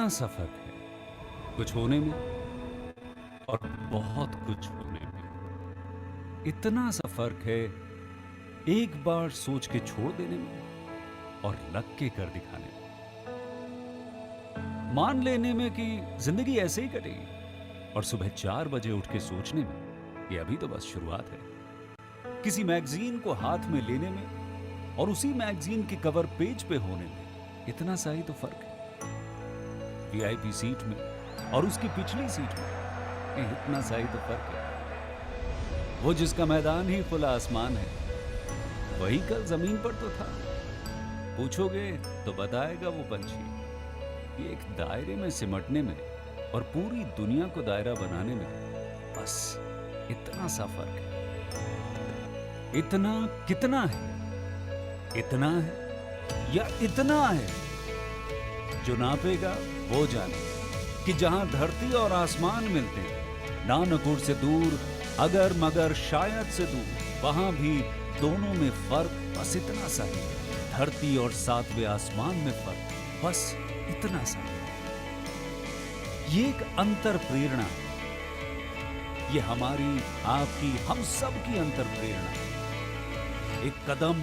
इतना सा फर्क है कुछ होने में और बहुत कुछ होने में। इतना सा फर्क है एक बार सोच के छोड़ देने में और लग के कर दिखाने में। मान लेने में कि जिंदगी ऐसे ही कटेगी और सुबह 4 बजे उठ के सोचने में कि अभी तो बस शुरुआत है। किसी मैगजीन को हाथ में लेने में और उसी मैगजीन के कवर पेज पे होने में इतना सा ही तो फर्क है। वीआईपी सीट में और उसकी पिछली सीट में इतना सा ही तो फर्क है। वो जिसका मैदान ही खुला आसमान है वही कल जमीन पर तो था। पूछोगे तो बताएगा वो पंछी कि एक दायरे में सिमटने में और पूरी दुनिया को दायरा बनाने में बस इतना सा फर्क है। इतना कितना है? इतना है या इतना है? जो नापेगा वो जाने कि जहां धरती और आसमान मिलते हैं, नानकुर से दूर, अगर मगर शायद से दूर, वहां भी दोनों में फर्क बस इतना सा है। धरती और 7वें आसमान में फर्क बस इतना सा है। ये एक अंतर प्रेरणा है। ये हमारी, आपकी, हम सब की अंतर प्रेरणा है। एक कदम,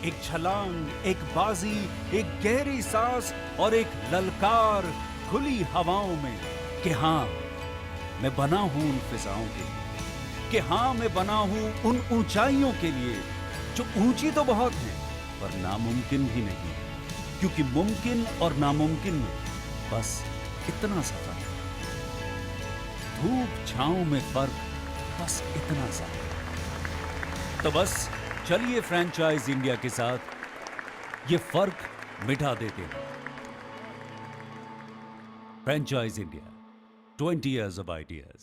एक छलांग, एक बाजी, एक गहरी सांस और एक ललकार खुली हवाओं में कि हाँ मैं बना हूं उन फिजाओं के लिए, कि हाँ मैं बना हूं उन ऊंचाइयों के लिए जो ऊंची तो बहुत है पर नामुमकिन भी नहीं, क्योंकि मुमकिन और नामुमकिन में बस इतना सा फर्क। धूप छांव में फर्क बस इतना सा। तो बस चलिए फ्रेंचाइज इंडिया के साथ ये फर्क मिटा देते हैं। Franchise India, 20 years of ideas.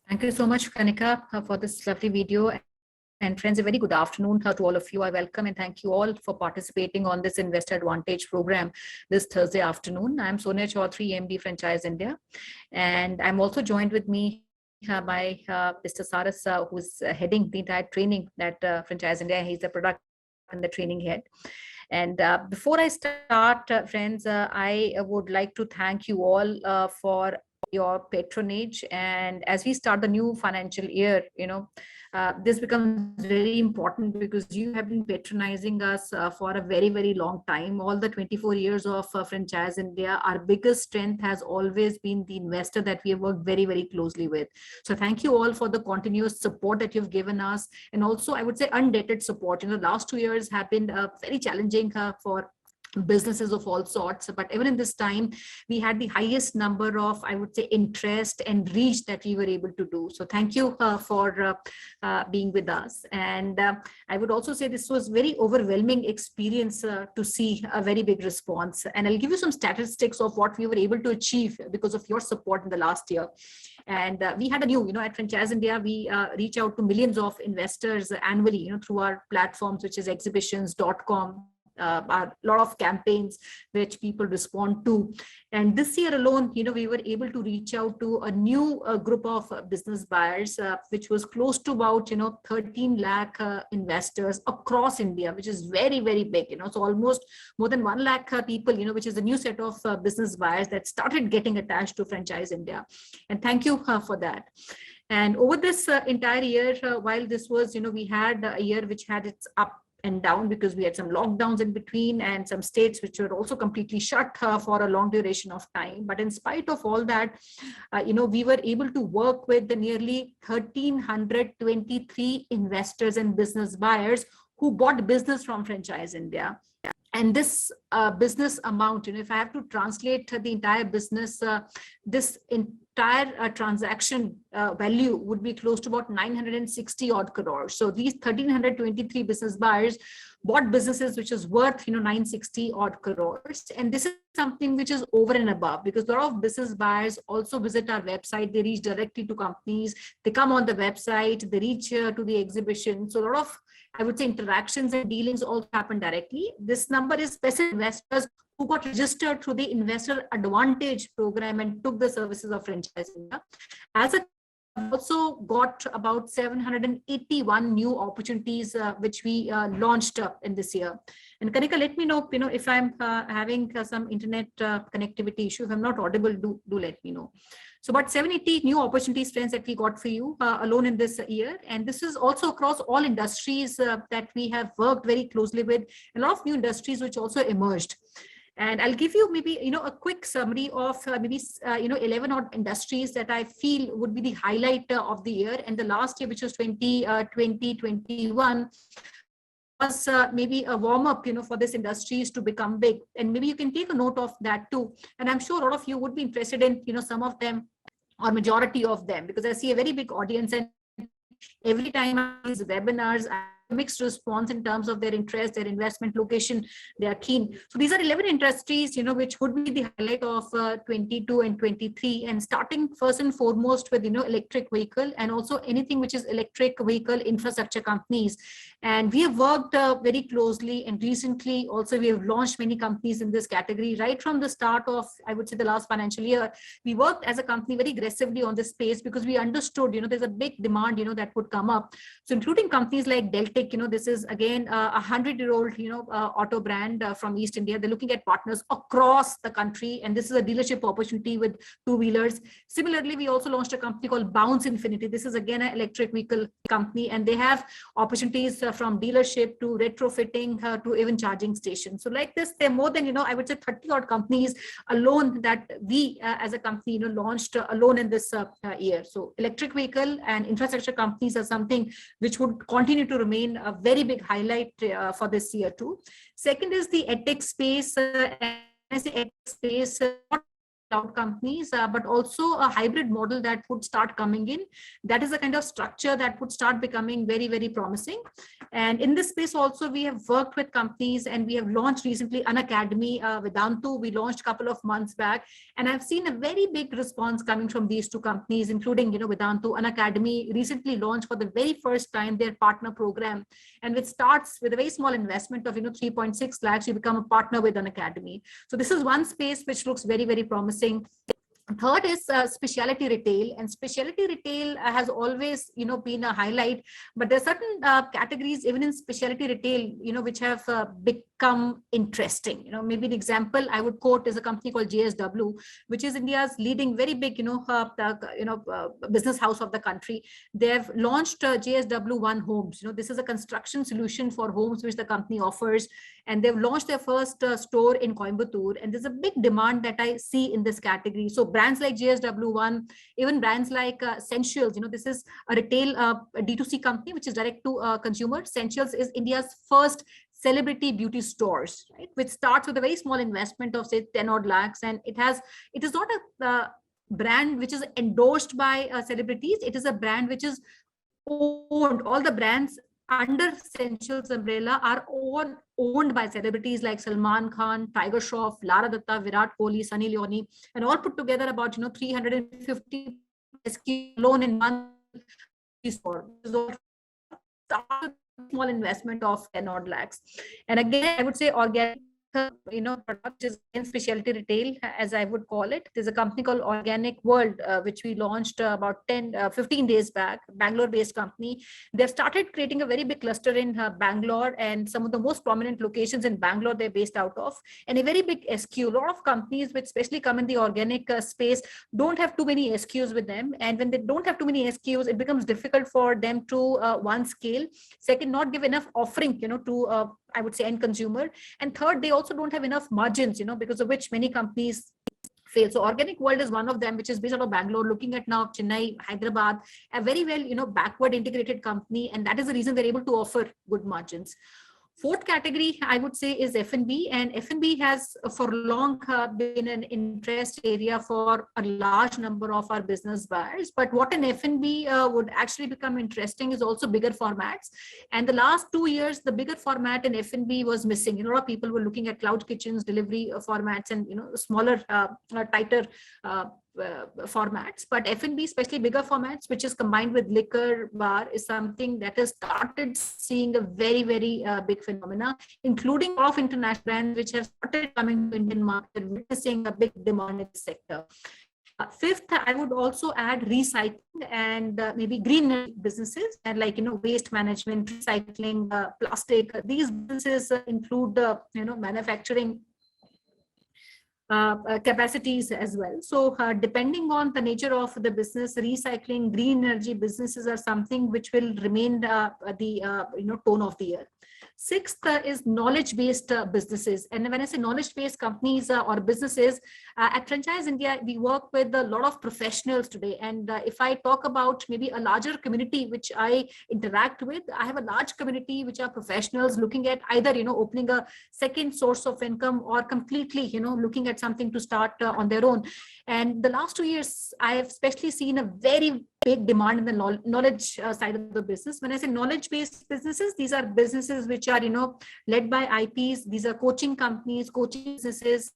Thank you so much, Kanika, for this lovely video. And friends, a very good afternoon to all of you. I welcome and thank you all for participating on this Investor Advantage program this Thursday afternoon. I'm Sonia Chaudhary, MD Franchise India. And I'm also joined with me by Mr. Saras, who's heading the entire training at Franchise India. He's the product and the training head. And before I start, friends, I would like to thank you all for your patronage. And as we start the new financial year, this becomes very important because you have been patronizing us for a very, very long time. All the 24 years of Franchise India, our biggest strength has always been the investor that we have worked very, very closely with. So thank you all for the continuous support that you've given us. And also, I would say, undated support. The last 2 years have been very challenging for businesses of all sorts, but even in this time we had the highest number of, I would say, interest and reach that we were able to do. So thank you for being with us. And I would also say this was very overwhelming experience to see a very big response. And I'll give you some statistics of what we were able to achieve because of your support in the last year. And we had a new, at Franchise India, we reach out to millions of investors annually, through our platforms, which is exhibitions.com. A lot of campaigns which people respond to. And this year alone, we were able to reach out to a new group of business buyers, which was close to about, 13 lakh investors across India, which is very, very big, so almost more than 1 lakh people, which is a new set of business buyers that started getting attached to Franchise India. And thank you for that. And over this entire year, while this was, we had a year which had its up and down because we had some lockdowns in between and some states which were also completely shut for a long duration of time. But in spite of all that, we were able to work with the nearly 1,323 investors and business buyers who bought business from Franchise India. And this business amount, if I have to translate the entire business, this entire transaction value would be close to about 960 odd crores. So these 1,323 business buyers bought businesses which is worth 960 odd crores. And this is something which is over and above, because a lot of business buyers also visit our website. They reach directly to companies. They come on the website. They reach to the exhibition. So a lot of, I would say, interactions and dealings also happen directly. This number is specific investors who got registered through the Investor Advantage program and took the services of Franchise India. As a also got about 781 new opportunities which we launched in this year. And Kanika, let me know, if I'm having some internet connectivity issue. If I'm not audible, do let me know. So about 780 new opportunities, friends, that we got for you alone in this year. And this is also across all industries that we have worked very closely with, a lot of new industries which also emerged. And I'll give you maybe, a quick summary of maybe, 11 odd industries that I feel would be the highlight of the year. And the last year, which was 2021, was maybe a warm up, for this industries to become big. And maybe you can take a note of that too. And I'm sure a lot of you would be interested in, some of them or majority of them, because I see a very big audience, and every time I these webinars, I mixed response in terms of their interest, their investment location, they are keen. So these are 11 industries, which would be the highlight of 22 and 23, and starting first and foremost with, electric vehicle, and also anything which is electric vehicle infrastructure companies. And we have worked very closely, and recently also we have launched many companies in this category. Right from the start of, I would say, the last financial year, we worked as a company very aggressively on this space, because we understood, there's a big demand, that would come up. So including companies like Deltec, this is again a 100-year-old, auto brand from East India. They're looking at partners across the country, and this is a dealership opportunity with two-wheelers. Similarly, we also launched a company called Bounce Infinity. This is again an electric vehicle company, and they have opportunities from dealership to retrofitting to even charging stations. So like this, there are more than, I would say 30 odd companies alone that we as a company, launched alone in this year. So electric vehicle and infrastructure companies are something which would continue to remain a very big highlight for this year too. Second is the edtech space. And as the edtech space, not cloud companies, but also a hybrid model that would start coming in. That is a kind of structure that would start becoming very, very promising. And in this space also, we have worked with companies, and we have launched recently Unacademy, Vedantu. We launched a couple of months back, and I've seen a very big response coming from these two companies, including, Vedantu. Unacademy recently launched for the very first time their partner program, and which starts with a very small investment of, 3.6 lakhs, you become a partner with Unacademy. So this is one space which looks very, very promising. Third is specialty retail, and specialty retail has always, been a highlight, but there are certain categories even in specialty retail, which have become interesting. Maybe the example I would quote is a company called JSW, which is India's leading very big, business house of the country. They have launched JSW One Homes. This is a construction solution for homes which the company offers, and they've launched their first store in Coimbatore, and there's a big demand that I see in this category. So brands like JSW One, even brands like Essentials, this is a retail D2C company which is direct to consumer. Essentials is India's first celebrity beauty stores, right, which starts with a very small investment of say 10 odd lakhs, and it is not a brand which is endorsed by celebrities. It is a brand which is owned. All the brands under Essentials umbrella are owned by celebrities like Salman Khan, Tiger Shroff, Lara Dutta, Virat Kohli, Sunny Leone, and all put together about 350 SKU alone in one store. Small investment of 10 odd lakhs. And again, I would say organic product is in specialty retail, as I would call it. There's a company called Organic World, which we launched about 15 days back, Bangalore-based company. They've started creating a very big cluster in Bangalore, and some of the most prominent locations in Bangalore they're based out of, and a very big SKU. A lot of companies which especially come in the organic space don't have too many SKUs with them. And when they don't have too many SKUs, it becomes difficult for them to one, scale. Second, not give enough offering, to I would say end consumer. And third, they also don't have enough margins, because of which many companies fail. So Organic World is one of them, which is based out of Bangalore, looking at now Chennai, Hyderabad, a very well, backward integrated company. And that is the reason they're able to offer good margins. Fourth category, I would say, is F&B, and F&B has for long been an interest area for a large number of our business buyers. But what an F&B would actually become interesting is also bigger formats. And the last 2 years, the bigger format in F&B was missing. A lot of people were looking at cloud kitchens, delivery formats, and smaller, tighter formats. But F&B, especially bigger formats, which is combined with liquor bar, is something that has started seeing a very, very big phenomena, including a lot of international brands which have started coming to Indian market, witnessing a big demand in the sector. Fifth, I would also add recycling and maybe green businesses, and like, waste management, recycling, plastic. These businesses include, manufacturing capacities as well. So depending on the nature of the business, recycling, green energy businesses are something which will remain the tone of the year. Sixth is knowledge-based businesses. And when I say knowledge-based companies or businesses, at Franchise India, we work with a lot of professionals today. And if I talk about maybe a larger community which I interact with, I have a large community which are professionals looking at either, opening a second source of income or completely, looking at something to start on their own. And the last 2 years, I have especially seen a very big demand in the knowledge side of the business. When I say knowledge-based businesses, these are businesses which are, led by IPs. These are coaching companies, coaching businesses,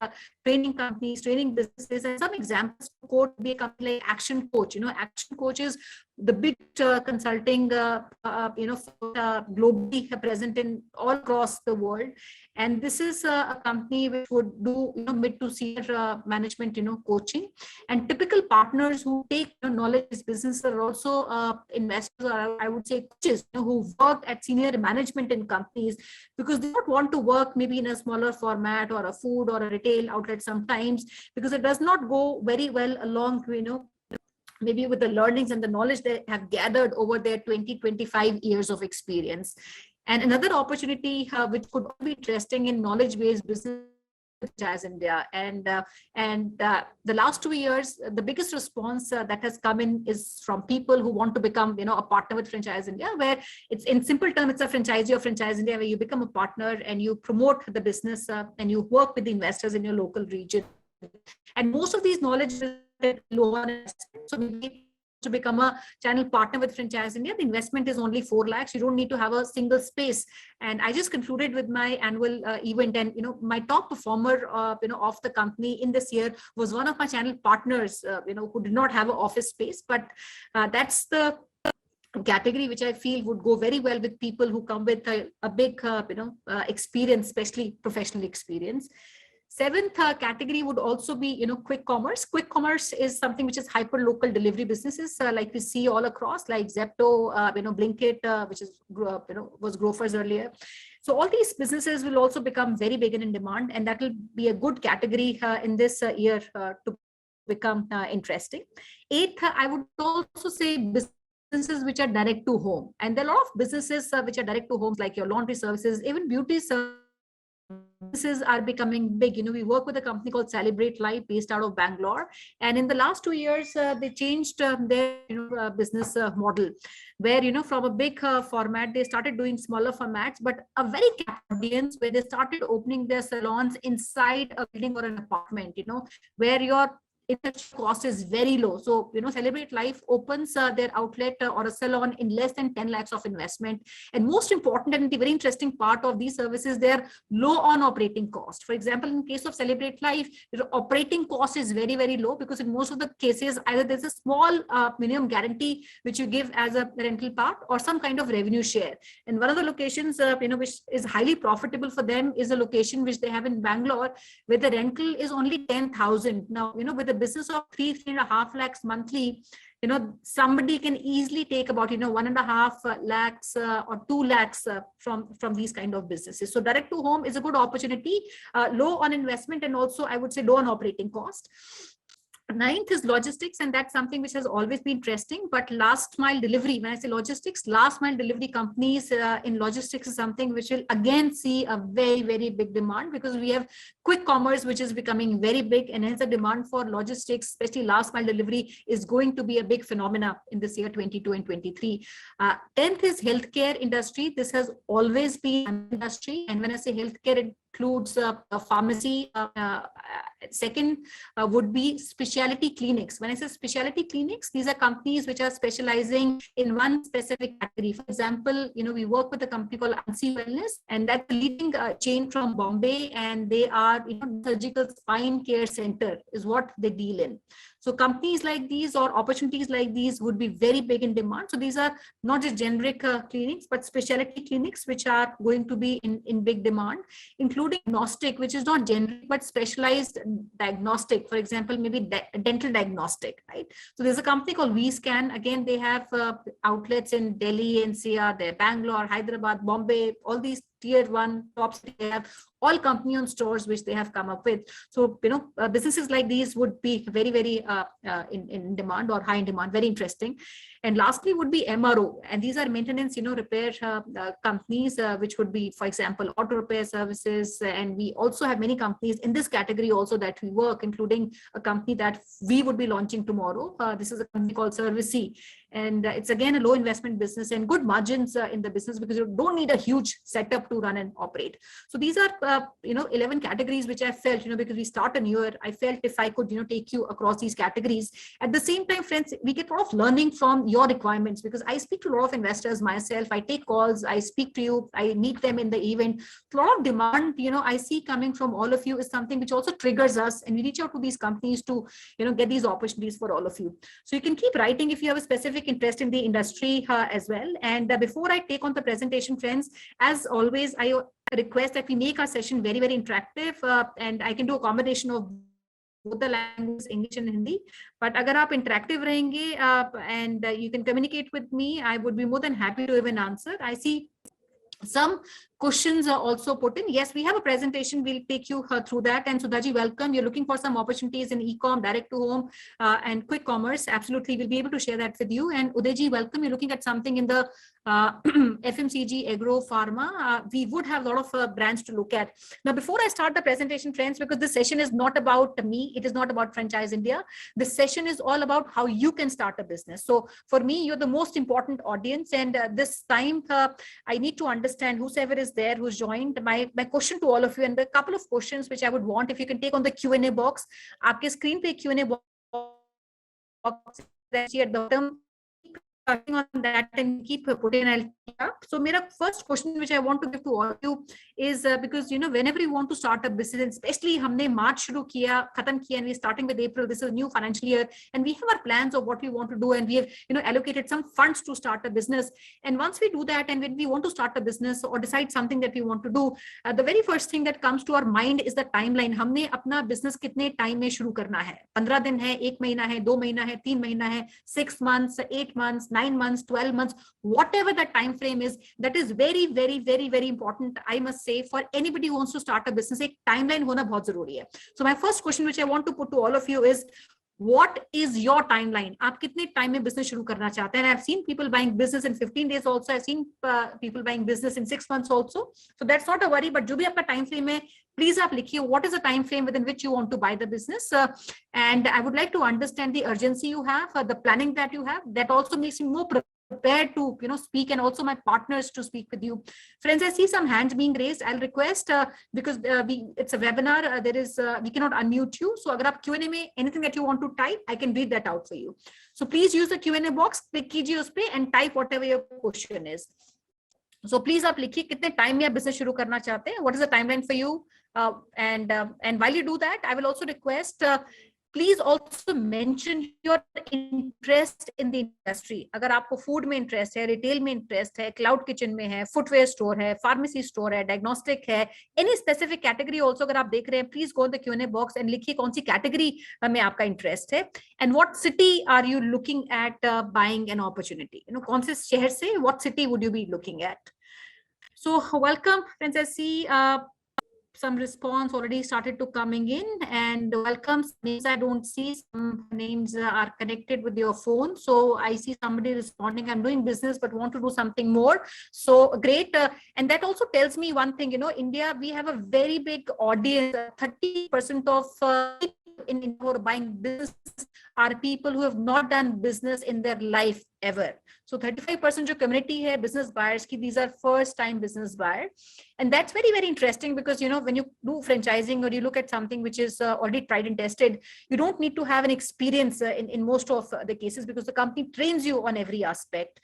training companies, training businesses. And some examples could be a company like Action Coach. Action Coach is the big consulting, globally present in all across the world. And this is a company which would do, mid to senior management, coaching. And typical partners who take knowledge business are also investors, or I would say coaches, who work at senior management in companies, because they don't want to work maybe in a smaller format or a food or a retail outlet sometimes, because it does not go very well along, maybe with the learnings and the knowledge they have gathered over their 20-25 years of experience. And another opportunity which could be interesting in knowledge-based business Franchise India, and the last 2 years, the biggest response that has come in is from people who want to become, a partner with Franchise India, where it's in simple terms, it's a franchisee of Franchise India, where you become a partner and you promote the business and you work with the investors in your local region. And most of these knowledge is low on investment. So maybe to become a channel partner with Franchise India, the investment is only 4 lakhs. You don't need to have a single space. And I just concluded with my annual event, and my top performer of the company in this year was one of my channel partners, who did not have an office space. But that's the category which I feel would go very well with people who come with a big experience, especially professional experience. Seventh category would also be, quick commerce. Quick commerce is something which is hyper local delivery businesses, like we see all across, like Zepto, Blinkit, which is was Grofers earlier. So all these businesses will also become very big and in demand, and that will be a good category in this year to become interesting. Eighth, I would also say businesses which are direct to home, and there are a lot of businesses which are direct to homes, like your laundry services, even beauty services are becoming big. We work with a company called Celebrate Life based out of Bangalore. And in the last 2 years, they changed their business model, where, from a big format, they started doing smaller formats, but a very capped audience, where they started opening their salons inside a building or an apartment, where your cost is very low. So, Celebrate Life opens their outlet or a salon in less than 10 lakhs of investment. And most important, and the very interesting part of these services, they're low on operating cost. For example, in case of Celebrate Life, the operating cost is very, very low, because in most of the cases, either there's a small minimum guarantee which you give as a rental part, or some kind of revenue share. And one of the locations, which is highly profitable for them, is a location which they have in Bangalore, where the rental is only 10,000. Now, with the business of 3.5 lakhs monthly, somebody can easily take about 1.5 lakhs or 2 lakhs from these kind of businesses. So direct to home is a good opportunity, low on investment, and also I would say low on operating cost. Ninth is logistics, and that's something which has always been interesting. But last mile delivery, when I say logistics, last mile delivery companies in logistics is something which will again see a very, very big demand, because we have quick commerce, which is becoming very big, and hence the demand for logistics, especially last mile delivery, is going to be a big phenomena in this year 22 and 23. 10th is healthcare industry. This has always been an industry, and when I say healthcare, it includes a pharmacy. Second would be specialty clinics. When I say specialty clinics, these are companies which are specializing in one specific category. For example, we work with a company called Ansi Wellness, and that's a leading chain from Bombay, and they are surgical spine care center is what they deal in. So companies like these or opportunities like these would be very big in demand. So these are not just generic clinics, but specialty clinics, which are going to be in big demand, including diagnostic, which is not generic, but specialized diagnostic, for example, maybe dental diagnostic, right? So there's a company called VScan. Again, they have outlets in Delhi, NCR, there, Bangalore, Hyderabad, Bombay, all these tier 1 top cities. They have all company-owned stores which they have come up with. So, businesses like these would be very, very in demand or high in demand, very interesting. And lastly would be MRO. And these are maintenance, repair companies, which would be, for example, auto repair services. And we also have many companies in this category also that we work, including a company that we would be launching tomorrow. This is a company called Servicey. And it's again a low investment business and good margins in the business because you don't need a huge setup to run and operate. So these are 11 categories which I felt, because we start a new year, I felt if I could take you across these categories. At the same time, friends, we get a lot of learning from your requirements, because I speak to a lot of investors myself. I take calls, I speak to you, I meet them in the event. A lot of demand I see coming from all of you is something which also triggers us, and we reach out to these companies to get these opportunities for all of you. So you can keep writing if you have a specific interest in the industry as well. And before I take on the presentation, friends, as always, I request that we make our session very, very interactive, and I can do a combination of both the languages, English and Hindi. But agar aap interactive rahenge and you can communicate with me, I would be more than happy to even answer. I see some questions are also put in. Yes, we have a presentation. We'll take you through that. And Sudhaji, welcome. You're looking for some opportunities in e-com, direct to home, and quick commerce. Absolutely, we'll be able to share that with you. And Udayji, welcome. You're looking at something in the FMCG, agro, pharma. We would have a lot of brands to look at. Now, before I start the presentation, friends, because this session is not about me, it is not about Franchise India. This session is all about how you can start a business. So for me, you're the most important audience. And this time, I need to understand whosoever is there who's joined. My question to all of you, and a couple of questions which I would want if you can take on the Q&A box. Aapke screen pe Q&A box at the bottom. On that and keep putting up. So my first question which I want to give to all of you is because whenever you want to start a business, especially हमने March शुरू किया, खत्म किया, and we're starting with April. This is a new financial year, and we have our plans of what we want to do, and we have allocated some funds to start a business. And once we do that, and when we want to start a business or decide something that we want to do, the very first thing that comes to our mind is the timeline. हमने अपना business कितने time में शुरू करना है? 15 दिन है, 1 महीना है, 2 महीना है, 3 महीना है, 6 months, 8 months, 9 months, 12 months, whatever the time frame is, that is very, very, very, very important. I must say, for anybody who wants to start a business, एक timeline होना बहुत जरूरी है. So my first question which I want to put to all of you is, what is your timeline? आप कितने time में business शुरू करना चाहते हैं? And I've seen people buying business in 15 days also. I've seen people buying business in 6 months also. So that's not a worry, but जो भी आपका time frame है, please आप लिखिए, what is the time frame within which you want to buy the business? And I would like to understand the urgency you have, the planning that you have. That also makes me more prepared to speak, and also my partners to speak with you. Friends, I see some hands being raised. I'll request because it's a webinar, there is we cannot unmute you. So agar aap Q&A mein anything that you want to type, I can read that out for you. So please use the Q&A box, click कीजिए उस पे and type whatever your question is. So please आप लिखिए कितने time में आप business शुरू करना चाहते हैं. What is the timeline for you? And while you do that, I will also request please also mention your interest in the industry. अगर आपको food में interest है, retail में interest है, cloud kitchen में है, footwear store है, pharmacy store है, diagnostic है, any specific category also अगर आप देख रहे हैं, please go in the Q&A box and लिखिए कौन सी category में आपका interest है, and what city are you looking at buying an opportunity? कौन से शहर से, what city would you be looking at? So welcome, friends. I see some response already started to coming in, and welcome names I don't see. Some names are connected with your phone. So I see somebody responding, I'm doing business but want to do something more. So great. And that also tells me one thing, India, we have a very big audience. 30% of in India who are buying business are people who have not done business in their life ever. So 35% जो community है business buyers की, these are first time business buyer. And that's very, very interesting because, when you do franchising or you look at something which is already tried and tested, you don't need to have an experience in most of the cases because the company trains you on every aspect.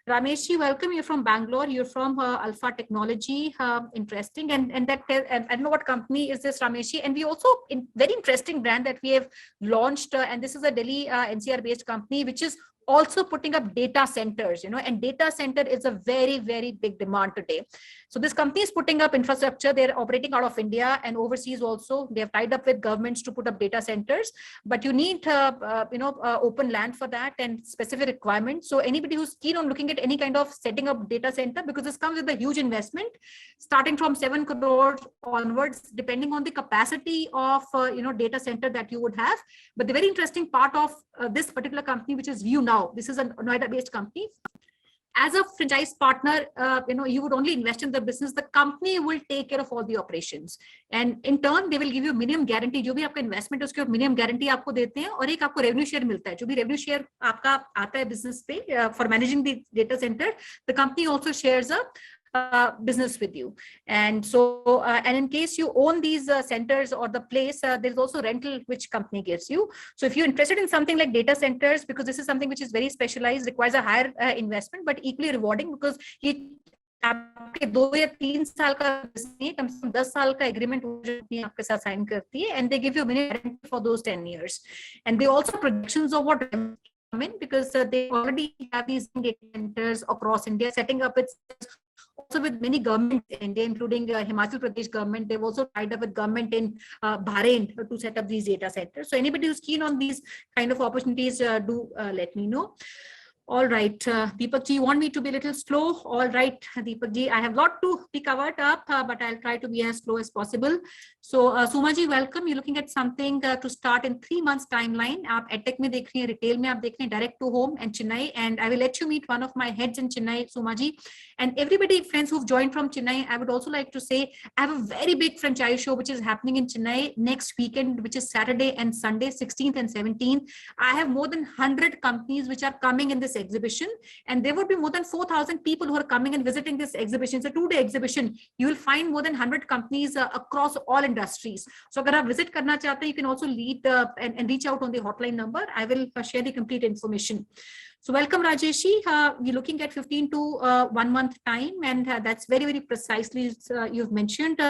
Rameshji, welcome. You're from Bangalore. You're from Alpha Technology. Interesting. And that I don't know what company is this, Rameshji. And we also very interesting brand that we have launched. And this is a Delhi NCR based company, which is also putting up data centers, and data center is a very, very big demand today. So this company is putting up infrastructure. They're operating out of India and overseas also. They have tied up with governments to put up data centers, but you need, open land for that and specific requirements. So anybody who's keen on looking at any kind of setting up data center, because this comes with a huge investment, starting from 7 crores onwards, depending on the capacity of, data center that you would have. But the very interesting part of this particular company, which is View Now, this is a Noida-based company. As a franchise partner, you would only invest in the business. The company will take care of all the operations, and in turn they will give you minimum guarantee. जो भी आपका investment है उसके minimum guarantee आपको देते हैं, और एक आपको revenue share मिलता है. जो भी revenue share आपका आता है business पे for managing the data center, the company also shares a business with you. And so, and in case you own these centers or the place, there's also rental which company gives you. So if you're interested in something like data centers, because this is something which is very specialized, requires a higher investment, but equally rewarding, because आपके 2 या 3 साल का नहीं, कम से कम 10 साल का agreement आपके साथ साइन करती है, and they give you minimum guarantee for those 10 years. And they also projections of what come in, because they already have these data centers across India, setting up its also with many governments in India, including Himachal Pradesh government. They've also tied up with government in Bahrain to set up these data centers. So anybody who's keen on these kind of opportunities, do let me know. All right, Deepak ji, you want me to be a little slow? All right, Deepak ji, I have a lot to be covered up, but I'll try to be as slow as possible. So, Suma ji, welcome. You're looking at something to start in 3 months timeline. आप edtech में देख रही हैं, retail में आप देख रही हैं, direct to home and Chennai. And I will let you meet one of my heads in Chennai, Suma ji. And everybody, friends who've joined from Chennai, I would also like to say, I have a very big franchise show which is happening in Chennai next weekend, which is Saturday and Sunday, 16th and 17th. I have more than 100 companies which are coming in this exhibition, and there would be more than 4,000 people who are coming and visiting this exhibition. It's a 2-day exhibition. You will find more than 100 companies across all industries. So if you visit karna chahte hain, you can also lead and reach out on the hotline number. I will share the complete information. So welcome, Rajeshi. We're looking at 15 to 1 month time, and that's very, very precisely you've mentioned.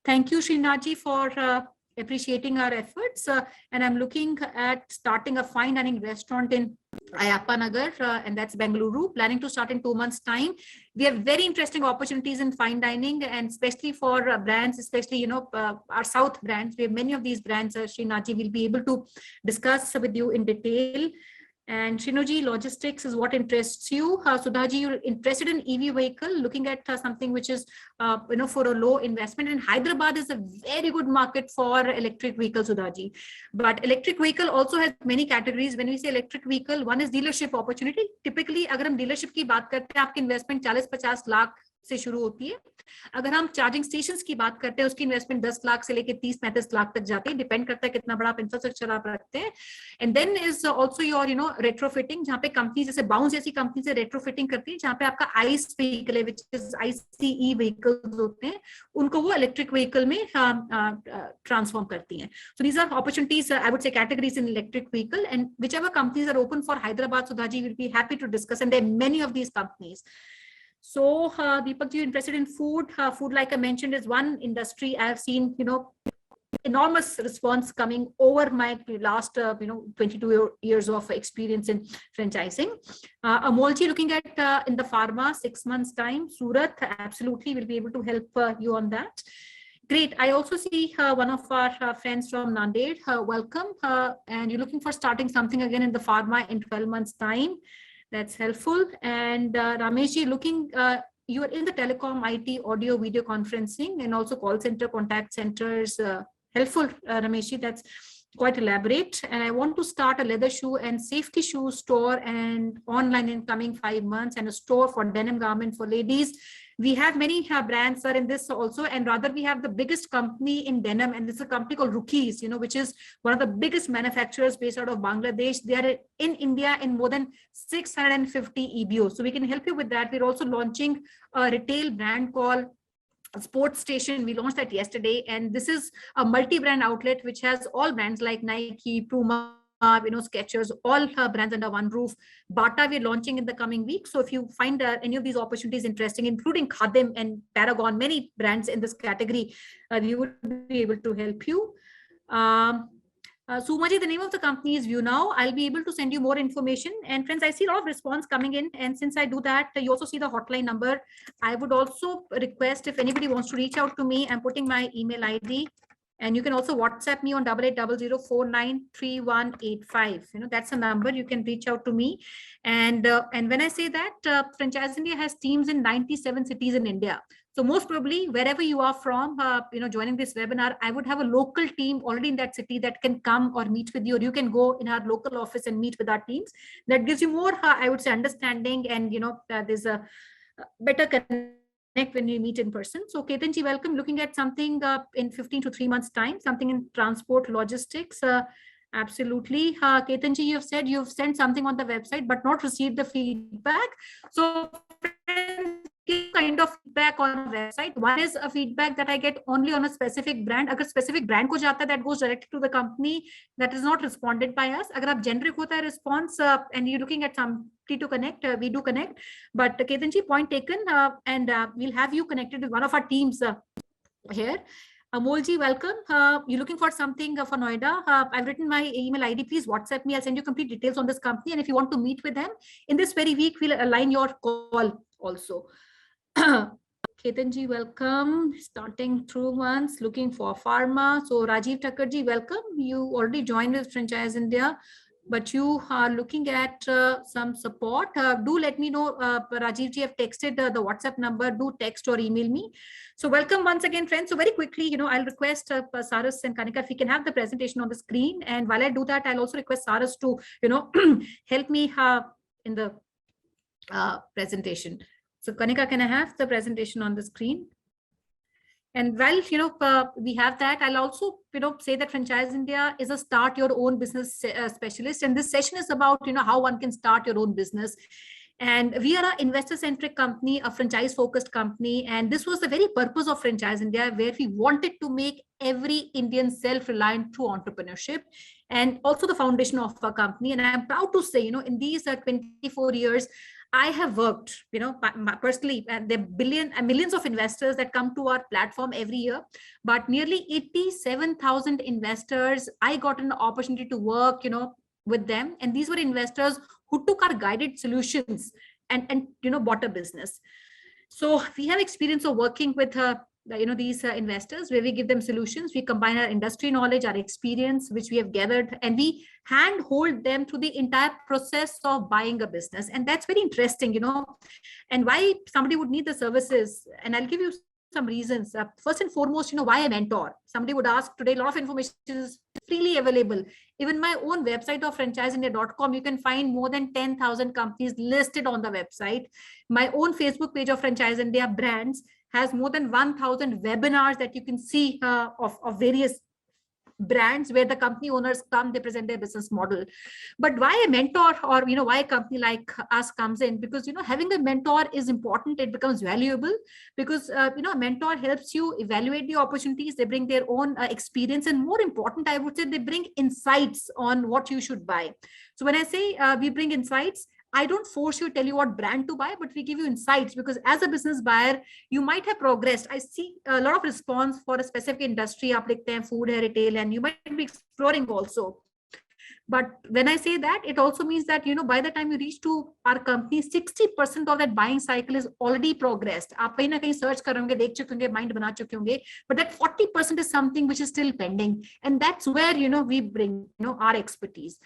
Thank you, Srinathji, for appreciating our efforts. And I'm looking at starting a fine dining restaurant in Ayappa Nagar, and that's Bengaluru, planning to start in 2 months' time. We have very interesting opportunities in fine dining, and especially for brands, especially, our South brands. We have many of these brands, Srinathji will be able to discuss with you in detail. And Shinoji, logistics is what interests you. Sudhaji, you're interested in EV vehicle, looking at something which is, for a low investment. And Hyderabad is a very good market for electric vehicle, Sudhaji. But electric vehicle also has many categories. When we say electric vehicle, one is dealership opportunity. Typically, अगर हम dealership की बात करते हैं, आपकी investment 40-50 lakh से शुरू होती है. अगर हम चार्जिंग स्टेशंस की बात करते हैं, उसकी इन्वेस्टमेंट 10 लाख से लेके 30-35 लाख तक जाती है, डिपेंड करता है कितना बड़ा आप इंफ्रास्ट्रक्चर आप रखते हैं. And then is also your retrofitting, जहां पे कंपनी जैसे बाउंस जैसी कंपनी से रेट्रोफिटिंग करती है, जहां पे आपका आइस व्हीकल है, व्हिच इज आईसीई व्हीकल्स होते हैं, उनको वो इलेक्ट्रिक व्हीकल में ट्रांसफॉर्म करती हैं. So these are opportunities, I would say categories in electric vehicle, and whichever companies are open for Hyderabad, Sudhaji will be happy to discuss, and there are many of these companies. So Deepak, you interested in food? Food, like I mentioned, is one industry I have seen, enormous response coming over my last, 22 years of experience in franchising. Amolji, looking at in the pharma, 6 months time. Surat, absolutely, will be able to help you on that. Great. I also see one of our friends from Nanded. Welcome. And you're looking for starting something again in the pharma in 12 months time. That's helpful. And Rameshji, looking, you are in the telecom, IT, audio, video conferencing, and also call center, contact centers. Helpful, Rameshji, that's quite elaborate. And I want to start a leather shoe and safety shoe store and online in coming 5 months, and a store for denim garment for ladies. We have many brands are in this also, and rather we have the biggest company in denim, and this is a company called Rookies, which is one of the biggest manufacturers based out of Bangladesh. They are in India in more than 650 EBOs. So we can help you with that. We're also launching a retail brand called Sports Station. We launched that yesterday, and this is a multi-brand outlet which has all brands like Nike, Puma, Skechers, all brands under one roof. Bata we're launching in the coming week. So if you find any of these opportunities interesting, including Khadim and Paragon, many brands in this category, we would be able to help you. Sumaji, the name of the company is View Now. I'll be able to send you more information. And friends, I see a lot of response coming in. And since I do that, you also see the hotline number. I would also request if anybody wants to reach out to me, I'm putting my email ID. And you can also WhatsApp me on 8800493185. That's a number you can reach out to me. And when I say that, Franchise India has teams in 97 cities in India. So most probably wherever you are from, joining this webinar, I would have a local team already in that city that can come or meet with you, or you can go in our local office and meet with our teams. That gives you more, I would say, understanding, and there's a better connect when you meet in person. So Ketanji, welcome. Looking at something in 15 to 3 months time, something in transport logistics. Absolutely. Ketanji, you've said you've sent something on the website, but not received the feedback. So kind of feedback on website. One is a feedback that I get only on a specific brand. Agar specific brand ko jata, that goes directly to the company, that is not responded by us. Agar aap generic hota hai response and you're looking at somebody to connect, we do connect. But Ketanji, point taken, and we'll have you connected with one of our teams here. Amolji, welcome. You're looking for something for Noida. I've written my email ID. Please WhatsApp me. I'll send you complete details on this company. And if you want to meet with them in this very week, we'll align your call also. Ketanji, welcome. Starting through once, looking for pharma. So Rajiv Thakurji, welcome. You already joined with Franchise India, but you are looking at some support. Do let me know. Rajivji, have texted the WhatsApp number. Do text or email me. So welcome once again, friends. So very quickly, I'll request Saras and Kanika if we can have the presentation on the screen. And while I do that, I'll also request Saras to, help me in the presentation. So Kanika, can I have the presentation on the screen? And while we have that, I'll also say that Franchise India is a start your own business specialist, and this session is about how one can start your own business. And we are an investor-centric company, a franchise-focused company, and this was the very purpose of Franchise India, where we wanted to make every Indian self-reliant through entrepreneurship, and also the foundation of our company. And I'm proud to say, in these 24 years, I have worked, personally, and there are millions of investors that come to our platform every year, but nearly 87,000 investors, I got an opportunity to work, with them. And these were investors who took our guided solutions and bought a business. So we have experience of working with these investors, where we give them solutions. We combine our industry knowledge, our experience, which we have gathered, and we handhold them through the entire process of buying a business. And that's very interesting, and why somebody would need the services. And I'll give you some reasons. First and foremost, why a mentor? Somebody would ask today, a lot of information is freely available. Even my own website of franchiseindia.com, you can find more than 10,000 companies listed on the website. My own Facebook page of Franchise India Brands has more than 1,000 webinars that you can see of various brands, where the company owners come, they present their business model. But why a mentor, or why a company like us comes in? Because having a mentor is important. It becomes valuable because a mentor helps you evaluate the opportunities. They bring their own experience, and more important, I would say, they bring insights on what you should buy. So when I say we bring insights, I don't force you, tell you what brand to buy, but we give you insights, because as a business buyer, you might have progressed. I see a lot of response for a specific industry, food, retail, and you might be exploring also. But when I say that, it also means that, by the time you reach to our company, 60% of that buying cycle is already progressed. आप कहीं ना कहीं search कर रहे होंगे, देख चुके होंगे, mind बना चुके होंगे, but that 40% is something which is still pending. And that's where, we bring, our expertise.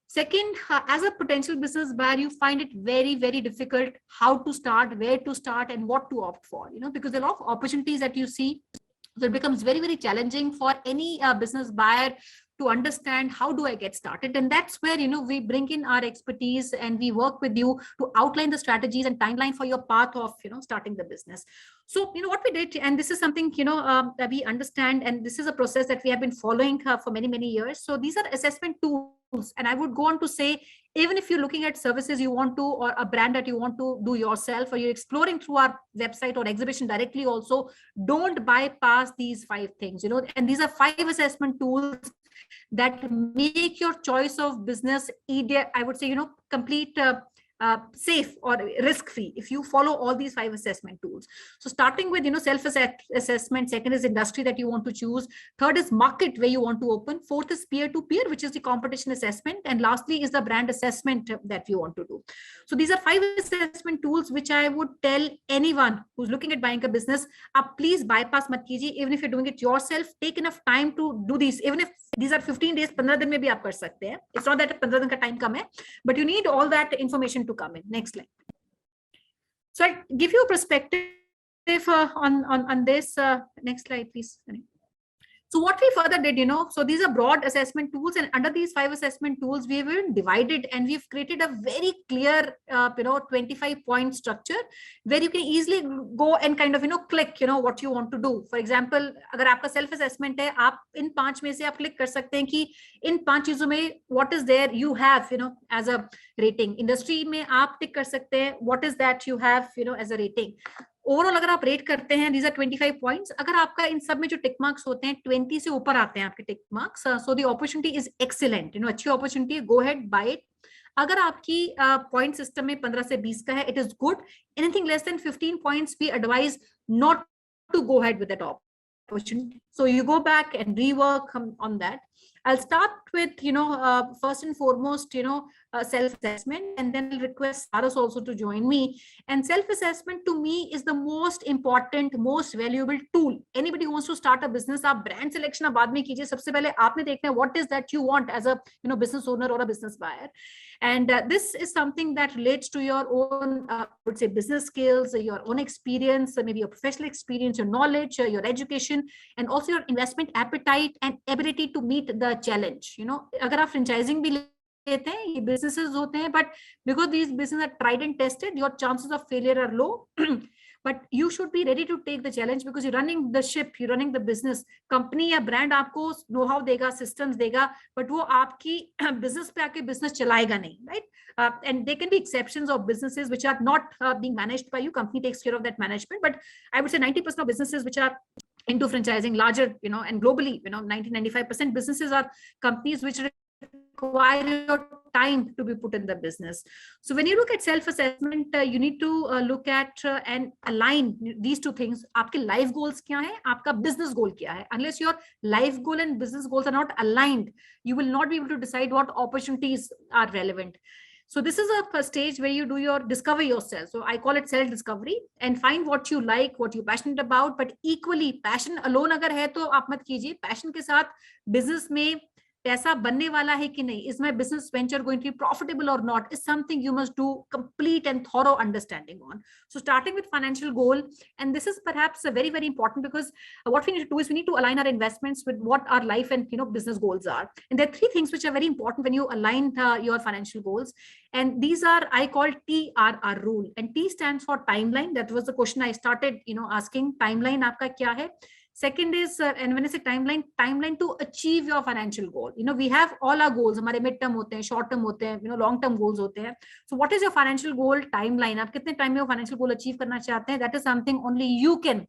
Second, as a potential business buyer, you find it very, very difficult how to start, where to start, and what to opt for, because there are a lot of opportunities that you see. So it becomes very, very challenging for any business buyer to understand how do I get started. And that's where, we bring in our expertise, and we work with you to outline the strategies and timeline for your path of, starting the business. So, what we did, and this is something, that we understand, and this is a process that we have been following for many, many years. So these are assessment tools. And I would go on to say, even if you're looking at services you want to, or a brand that you want to do yourself, or you're exploring through our website or exhibition directly also, don't bypass these 5 things, and these are 5 assessment tools that make your choice of business, I would say, complete safe or risk free if you follow all these 5 assessment tools. So starting with, self assessment, second is industry that you want to choose, third is market where you want to open, fourth is peer to peer, which is the competition assessment, and lastly is the brand assessment that you want to do. So these are 5 assessment tools which I would tell anyone who's looking at buying a business, please bypass mat kijiye. Even if you're doing it yourself, take enough time to do these. Even if these are 15 days, 15 दिन में भी आप कर सकते हैं. It's not that 15 दिन का time कम है, but you need all that information to come in. Next slide. So I'll give you a perspective on this. Next slide, please. So what we further did, so these are broad assessment tools, and under these 5 assessment tools, we have divided and we've created a very clear, 25-point structure where you can easily go and kind of, click, what you want to do. For example, अगर आपका self assessment है, आप इन 5 में से आप click कर सकते हैं कि इन 5 चीजों में what is there you have, as a rating. Industry में आप टिक कर सकते हैं what is that you have, as a rating. Overall अगर आप रेट करते हैं, these are 25 पॉइंट्स. अगर आपका इन सब में जो टिक मार्क्स होते हैं 20 से ऊपर आते हैं आपके टिक marks, so the opportunity is excellent, अच्छी अपॉर्चुनिटी है, गो हेड बाय इट. अगर आपकी पॉइंट सिस्टम में 15 से 20 का है, it is good. Anything less than 15 points we advise not to go head with that opportunity. So you go back and rework on that. I'll start with, first and foremost, self-assessment, and then I'll request Saras also to join me. And self-assessment to me is the most important, most valuable tool. Anybody who wants to start a business, आप brand selection आप बाद में कीजिए. सबसे पहले आपने देखना है what is that you want as a, business owner or a business buyer. And this is something that relates to your own, I would say, business skills, your own experience, maybe your professional experience, your knowledge, your education, and also your investment appetite and ability to meet the challenge. अगर आप franchising भी लेते हैं, ये businesses होते हैं, but because these businesses are tried and tested, your chances of failure are low. But you should be ready to take the challenge because you're running the ship, you're running the business. Company या brand आपको know-how देगा, systems देगा, but वो आपकी business पे आके business चलाएगा नहीं, right? And there can be exceptions of businesses which are not being managed by you. Company takes care of that management, but I would say 90% of businesses which are into franchising, larger, and globally, 90-95% businesses are companies which require your time to be put in the business. So when you look at self-assessment, you need to look at and align these two things. आपके life goals क्या हैं? आपका business goal क्या है? Unless your life goal and business goals are not aligned, you will not be able to decide what opportunities are relevant. So this is a stage where you do your discover yourself. So I call it self-discovery, and find what you like, what you're passionate about. But equally, passion alone अगर है तो आप मत कीजिए. Passion के साथ business में पैसा बनने वाला है कि नहीं, is my business venture going to be profitable or not, is something you must do complete and thorough understanding on. So starting with financial goal, and this is perhaps a very, very important, because what we need to do is we need to align our investments with what our life and business goals are. And there are 3 things which are very important when you align your financial goals. And these are, I call TRR rule, and T stands for timeline. That was the question I started asking. Timeline आपका क्या है? Second is, and when I say timeline to achieve your financial goal. We have all our goals. हमारे mid term होते हैं, short term होते हैं, long term goals होते हैं. So what is your financial goal timeline? आप कितने time में वो financial goal achieve करना चाहते हैं? That is something only you can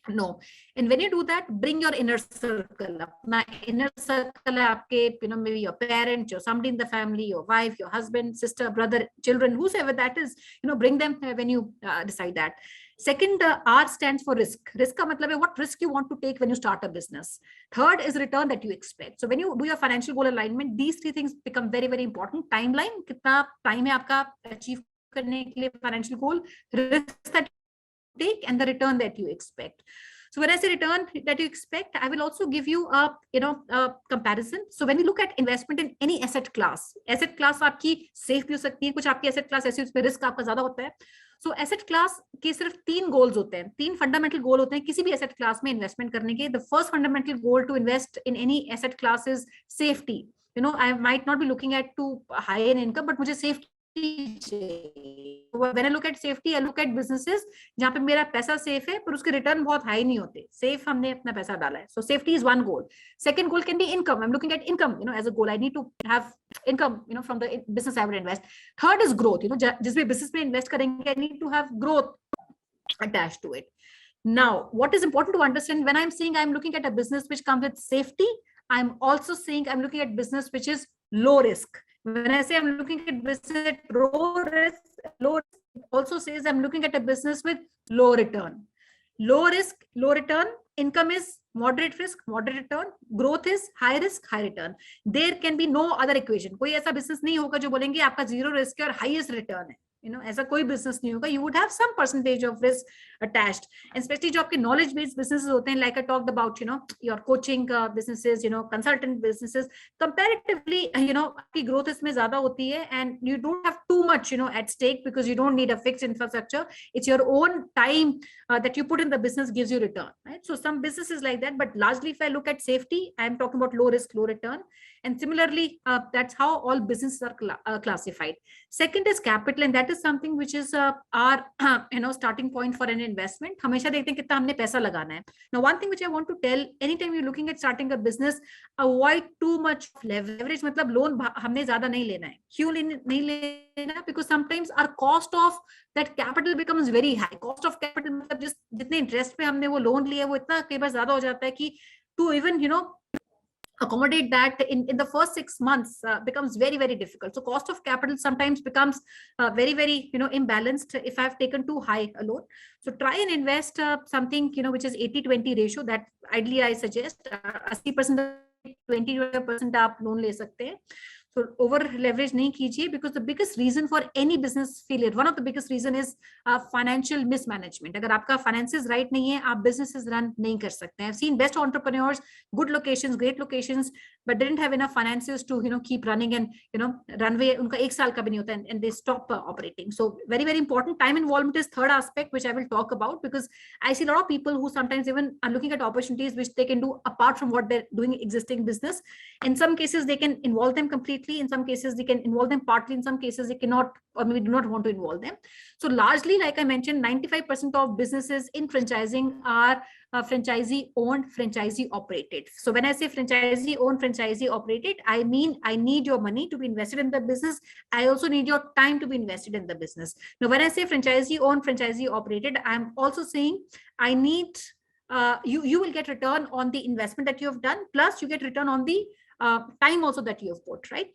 know. And when you do that, bring your inner circle up. My inner circle है आपके, maybe your parent, your somebody in the family, your wife, your husband, sister, brother, children, whosoever that is, bring them when you decide that. Second, R stands for risk. Risk का मतलब है what risk you want to take when you start a business. Third is return that you expect. So when you do your financial goal alignment, these 3 things become very, very important. Timeline, कितना time है आपका achieve करने के लिए financial goal, risk that you take, and the return that you expect. So when I say return that you expect, I will also give you a comparison. So when you look at investment in any asset class आपकी safe भी हो सकती है, कुछ आपकी asset class ऐसी उसमें risk आपका ज्यादा होता है. So asset class के सिर्फ 3 goals होते हैं, 3 fundamental goal होते हैं किसी भी asset class में investment करने के. The first fundamental goal to invest in any asset class is safety. I might not be looking at too high an income, but मुझे safety. When I look at safety, I look at businesses जहाँ पे मेरा पैसा safe है पर उसके return बहुत high नहीं होते. Safe हमने अपना पैसा डाला है. So safety is one goal. Second goal can be income. I'm looking at income, as a goal. I need to have income, from the business I would invest. Third is growth. जिस भी business में invest करेंगे, I need to have growth attached to it. Now, what is important to understand when I'm saying I'm looking at a business which comes with safety, I'm also saying I'm looking at business which is low risk. When I say I'm looking at business at low risk, it also says I'm looking at a business with low return. Low risk, low return. Income is moderate risk, moderate return. Growth is high risk, high return. There can be no other equation. कोई ऐसा business नहीं होगा जो बोलेंगे आपका zero risk है और highest return है. ऐसा कोई business नहीं होगा. You would have some percentage of risk attached. And especially जो आपके knowledge based businesses होते हैं, like I talked about, your coaching businesses, consultant businesses, comparatively, आपकी growth इसमें ज़्यादा होती है, and you don't have too much, at stake, because you don't need a fixed infrastructure. It's your own time that you put in the business gives you return, right? So some businesses like that, but largely if I look at safety, I'm talking about low risk, low return. And similarly, that's how all businesses are classified. Second is capital, and that is something which is our starting point for an investment. हमेशा देखते हैं कितना हमने पैसा लगाना है. Now, one thing which I want to tell, anytime you're looking at starting a business, avoid too much leverage. मतलब loan हमने ज़्यादा नहीं लेना है. क्यों नहीं लेना? Because sometimes our cost of that capital becomes very high. Cost of capital मतलब जितने interest पे हमने वो loan लिया वो इतना कई बार ज़्यादा हो जाता है कि to even accommodate that in the first 6 months becomes very, very difficult. So cost of capital sometimes becomes very, very imbalanced if I've taken too high a loan. So try and invest something which is 80-20 ratio. That ideally I suggest 80% 20% आप loan ले सकते हैं. So over leverage नहीं कीजिए, because the biggest reason for any business failure, one of the biggest reason is financial mismanagement. अगर आपका finances right नहीं है, आप businesses run नहीं कर सकते हैं. I've seen best entrepreneurs, good locations, great locations, but didn't have enough finances to keep running, and runway उनका 1 साल का भी नहीं होता, and they stop operating. So very, very important. Time involvement is third aspect which I will talk about, because I see a lot of people who sometimes even are looking at opportunities which they can do apart from what they're doing existing business. In some cases they can involve them completely. In some cases they can involve them partly. In some cases they cannot, or maybe do not want to involve them. So largely, like I mentioned, 95% of businesses in franchising are franchisee owned, franchisee operated. So when I say franchisee owned, franchisee operated, I mean I need your money to be invested in the business. I also need your time to be invested in the business. Now when I say franchisee owned, franchisee operated, I'm also saying I need you will get return on the investment that you have done, plus you get return on the time also that you have put, right?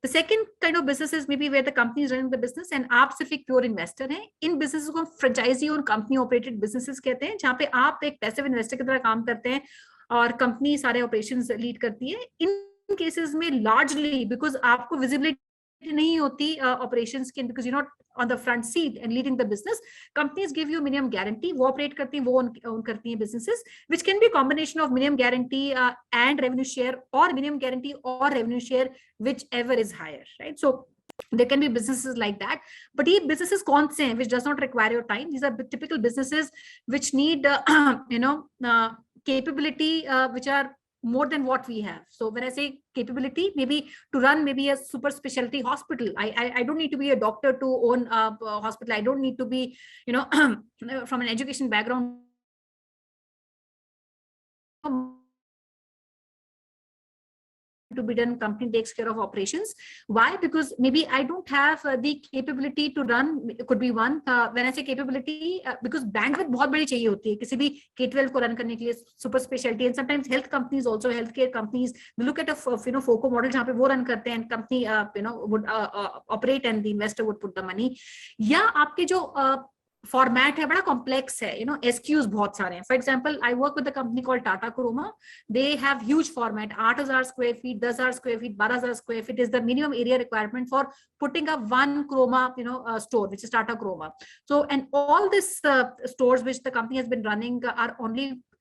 The second kind of business is maybe where the company is running the business and आप सिर्फ एक pure investor हैं. इन businesses को franchise और company operated businesses कहते हैं, जहाँ पे आप एक पैसिव इन्वेस्टर की तरह काम करते हैं और कंपनी सारे ऑपरेशंस लीड करती है. इन केसेस में लार्जली बिकॉज आपको विजिबिलिटी नहीं होती ऑपरेशंस के, because you not on the front seat and leading the business, companies give you minimum guarantee. वो operate करती हैं, वो own करती हैं businesses, which can be a combination of minimum guarantee and revenue share, or minimum guarantee or revenue share, whichever is higher, right? So there can be businesses like that. But ये businesses कौन से हैं which does not require your time? These are typical businesses which need capability which are more than what we have. So when I say capability, maybe to run maybe a super specialty hospital, I don't need to be a doctor to own a hospital. I don't need to be from an education background to be done. Company takes care of operations. Why? Because maybe I don't have the capability to run. It could be one. When I say capability, because bandwidth बहुत बड़ी चाहिए होती है किसी भी K-12 को run करने के लिए, super specialty, and sometimes health companies also, healthcare companies, we look at a FOCO model जहाँ पे वो run करते हैं, and company would operate and the investor would put the money. या आपके जो फॉर्मेट है बड़ा कॉम्प्लेक्स है, SKUs बहुत सारे हैं. For example, I work with a company called Tata Croma. They have huge format, 8,000 square feet, 10,000 square feet, 12,000 square feet is the minimum area requirement for putting up one chroma store, which is Tata Chroma. So, and all these stores which the company has been running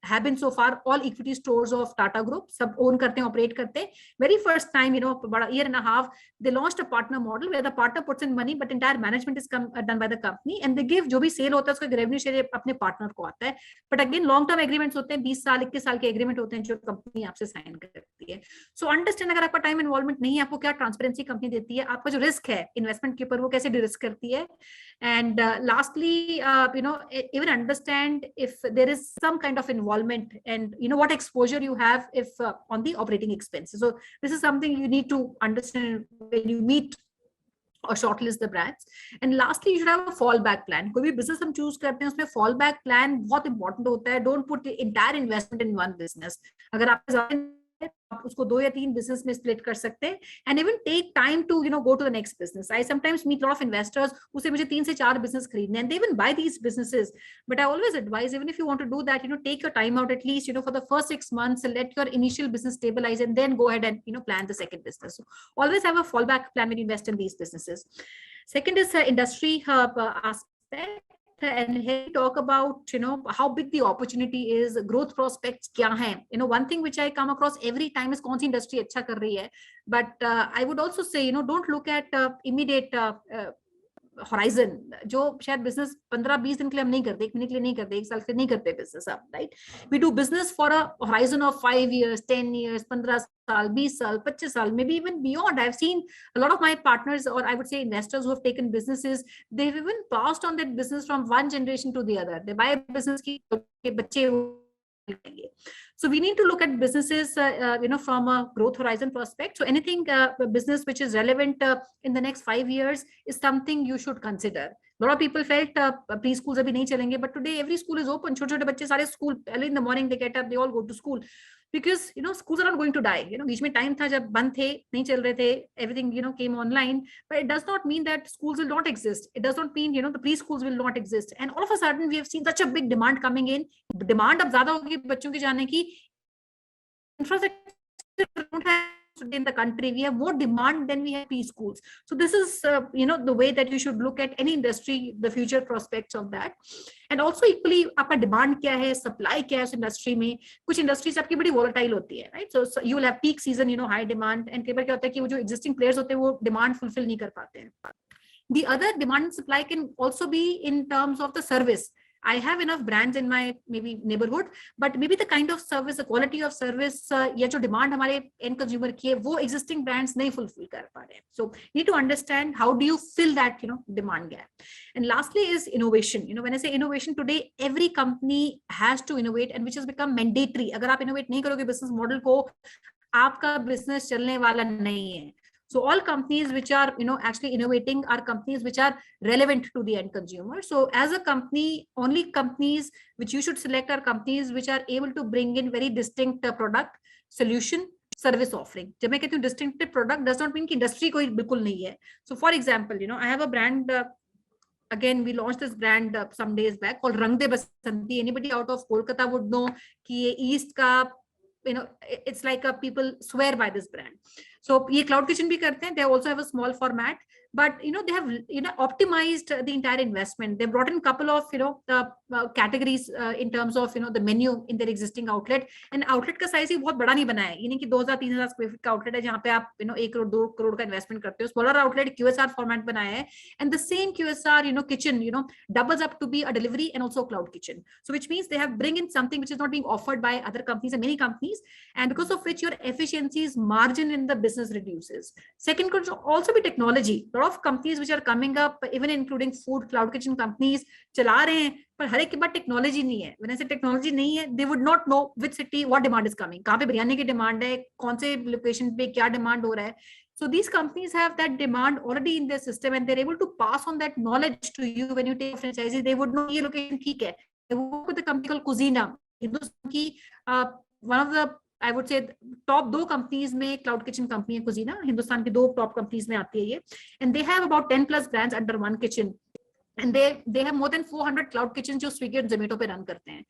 have been so far all equity stores of Tata Group. सब own करते हैं, operate करते हैं. Very first time, about a year and a half, they launched a partner model where the partner puts in money, but entire management is done by the company, and they give जो भी sale होता है उसका revenue share अपने partner को आता है. But again, long term agreements होते हैं, 20 साल 21 साल के agreement होते हैं जो कंपनी आपसे साइन करती है. So understand, अगर आपका time involvement नहीं है, आपको क्या transparency कंपनी देती है, आपका जो risk है इन्वेस्टमेंट के ऊपर वो कैसे de-risk करती है. And lastly, even understand if there is some kind of involvement and what exposure you have if on the operating expenses. So this is something you need to understand when you meet or shortlist the brands. And lastly, you should have a fallback plan. कोई भी business हम choose करते हैं उसमें fallback plan बहुत important होता है. Don't put the entire investment in one business. अगर आप आप उसको 2 या 3 बिजनेस में स्प्लिट कर सकते हैं and even take time to go to the next business. I sometimes meet lot of investors उसे मुझे 3 से 4 बिजनेस खरीदने and they even buy these businesses. But I always advise even if you want to do that take your time out at least for the first 6 months, let your initial business stabilize and then go ahead and plan the second business. So always have a fallback plan when you invest in these businesses. Second is industry aspect. And here we talk about how big the opportunity is, growth prospects kya hai. One thing which I come across every time is kaun si industry acha kar rahi hai. But I would also say don't look at immediate horizon. जो शायद business 15-20 दिन के लिए हम नहीं करते, 1 महीने के लिए नहीं करते, 1 साल के लिए नहीं करते बिजनेस आप, right. We do business for a horizon of 5 years, 10 years, 15 साल, 20 साल, 25 साल, maybe even beyond. I've seen a lot of my partners, or I would say investors, who have taken businesses, they've even passed on that business from one generation to the other. They buy a business ki bacche. So we need to look at businesses from a growth horizon prospect. So anything business which is relevant in the next 5 years is something you should consider. A lot of people felt preschools abhi nahi chalenge, but today every school is open. Chote chote bacche sare school, early in the morning they get up, they all go to school. Because schools are not going to die. बीच में time था जब बंद थे, नहीं चल रहे थे, everything came online, but it does not mean that schools will not exist. It does not mean the preschools will not exist. And all of a sudden we have seen such a big demand coming in. Demand अब ज्यादा होगी बच्चों के जाने की. Infrastructure don't have in the country. We have more demand than we have preschools. So this is the way that you should look at any industry, the future prospects of that. And also equally आपका demand क्या है, supply क्या है उस industry में. कुछ industries आपकी बड़ी volatile होती है, right? So you will have peak season, high demand, and कई बार क्या होता है कि वो जो existing players होते हैं वो demand fulfill नहीं कर पाते हैं. The other demand and supply can also be in terms of the service. I have enough brands in my maybe neighborhood, but maybe the kind of service, the quality of service, या जो demand हमारे end consumer की है, वो existing brands नहीं fulfill कर पा रहे हैं. So you need to understand how do you fill that demand gap. And lastly is innovation. When I say innovation today, every company has to innovate, and which has become mandatory. अगर आप innovate नहीं करोगे business model को, आपका business चलने वाला नहीं है. So all companies which are actually innovating are companies which are relevant to the end consumer. So as a company, only companies which you should select are companies which are able to bring in very distinct product, solution, service offering. जब मैं कहती हूँ distinctive product does not mean कि industry कोई बिल्कुल नहीं है. So for example, I have a brand. Again, we launched this brand some days back called Rang De Basanti. Anybody out of Kolkata would know कि ये East का it's like people swear by this brand. So ये cloud kitchen भी करते हैं. They also have a small format, but they have optimized the entire investment. They brought in a couple of categories in terms of the menu in their existing outlet. And outlet का size ही बहुत बड़ा नहीं बनाया है. ये नहीं कि 2000-3000 square feet का outlet है जहाँ पे आप 1 crore 2 crore का investment करते हो. Smaller outlet QSR format बनाया है. And the same QSR kitchen doubles up to be a delivery and also a cloud kitchen. So which means they have bring in something which is not being offered by other companies and many companies, and because of which your efficiencies margin in the business reduces. Second could also be technology. A lot of companies which are coming up, even including food cloud kitchen companies, चला रहे हैं, पर हर एक के पास technology नहीं है. When I say technology नहीं है, they would not know which city what demand is coming. कहाँ पे बिरयानी की डिमांड है, कौन से लोकेशन पे क्या डिमांड हो रहा है. So these companies have that demand already in their system, and they're able to pass on that knowledge to you. When you take a franchisee, they would know ये location ठीक है. They work with a company called Cuisina. Hindustan की one of the I would say top 2 companies में cloud kitchen company है Cuisina. Hindustan की 2 top companies में आती है ये, and they have about 10 plus brands under one kitchen, and they have more than 400 cloud kitchens जो Swiggy और Zomato पे run करते हैं.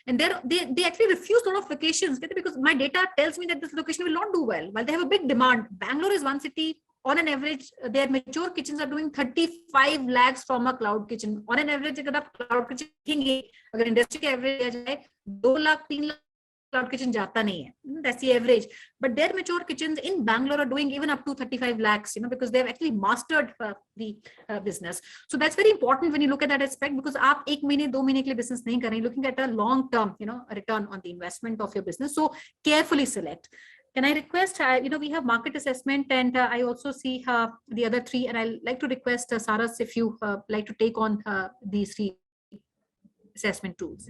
And they actually refuse a lot of locations because my data tells me that this location will not do well. While they have a big demand, Bangalore is one city. On an average, their mature kitchens are doing 35 lakhs from a cloud kitchen. On an average, अगर आप cloud kitchen देखेंगे, अगर industry के average आ जाए 2 lakh 3 lakh cloud kitchen जाता नहीं है. That's the average. But their mature kitchens in Bangalore are doing even up to 35 lakhs, because they have actually mastered the business. So that's very important when you look at that aspect, because आप 1 महीने 2 महीने के लिए business नहीं कर रहे हैं, looking at a long term, return on the investment of your business. So carefully select. Can I request, we have market assessment, and I also see the other 3, and I'd like to request Saras if you like to take on these 3 assessment tools.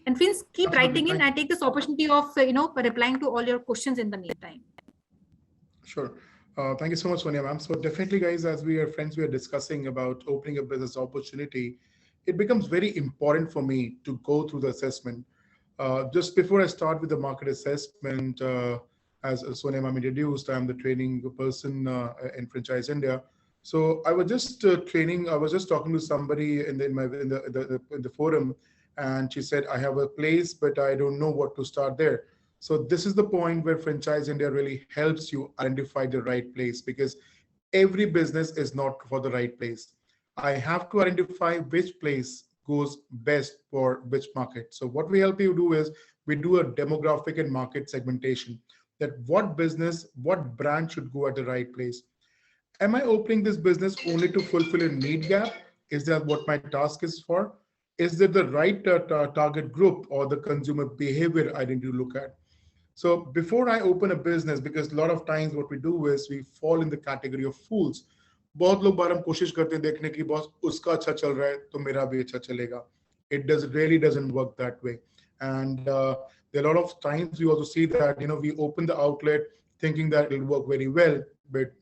And please keep writing in. I take this opportunity of replying to all your questions in the meantime. Sure. Thank you so much, Sonia ma'am. So definitely, guys, as we are friends, we are discussing about opening a business opportunity. It becomes very important for me to go through the assessment. Just before I start with the market assessment, as Sonia ma'am introduced, I'm the training person in Franchise India. So I was just training. I was just talking to somebody in the forum, and she said, "I have a place, but I don't know what to start there." So this is the point where Franchise India really helps you identify the right place, because every business is not for the right place. I have to identify which place goes best for which market. So what we help you do is we do a demographic and market segmentation, that what business, what brand should go at the right place. Am I opening this business only to fulfill a need gap? Is that what my task is for? Is that the right target group or the consumer behavior I need to look at? So before I open a business, because a lot of times what we do is we fall in the category of fools. बहुत लोग बार हम कोशिश करते हैं देखने की boss उसका अच्छा चल रहा है तो मेरा भी अच्छा चलेगा. It does really doesn't work that way. And there are a lot of times we also see that we open the outlet thinking that it'll work very well, but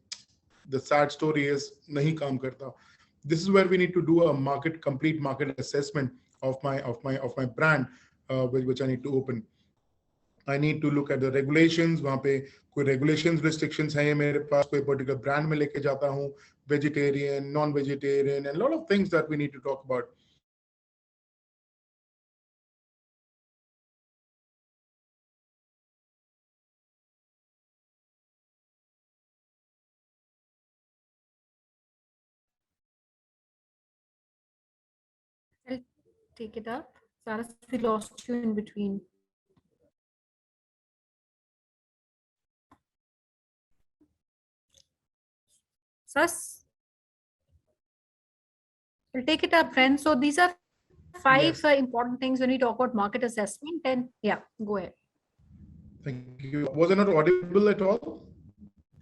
the sad story is nahi kaam karta. This is where we need to do a complete market assessment of my brand, which I need to open. I need to look at the regulations. वहाँ पे कोई regulations restrictions हैं मेरे पास, कोई particular brand में लेके जाता हूँ, vegetarian, non-vegetarian, and a lot of things that we need to talk about. I'll take it up. Saras, we lost you in between. Saras, we'll take it up, friends. So these are five Yes. important things when we talk about market assessment. And yeah, go ahead. Thank you. Was I not audible at all?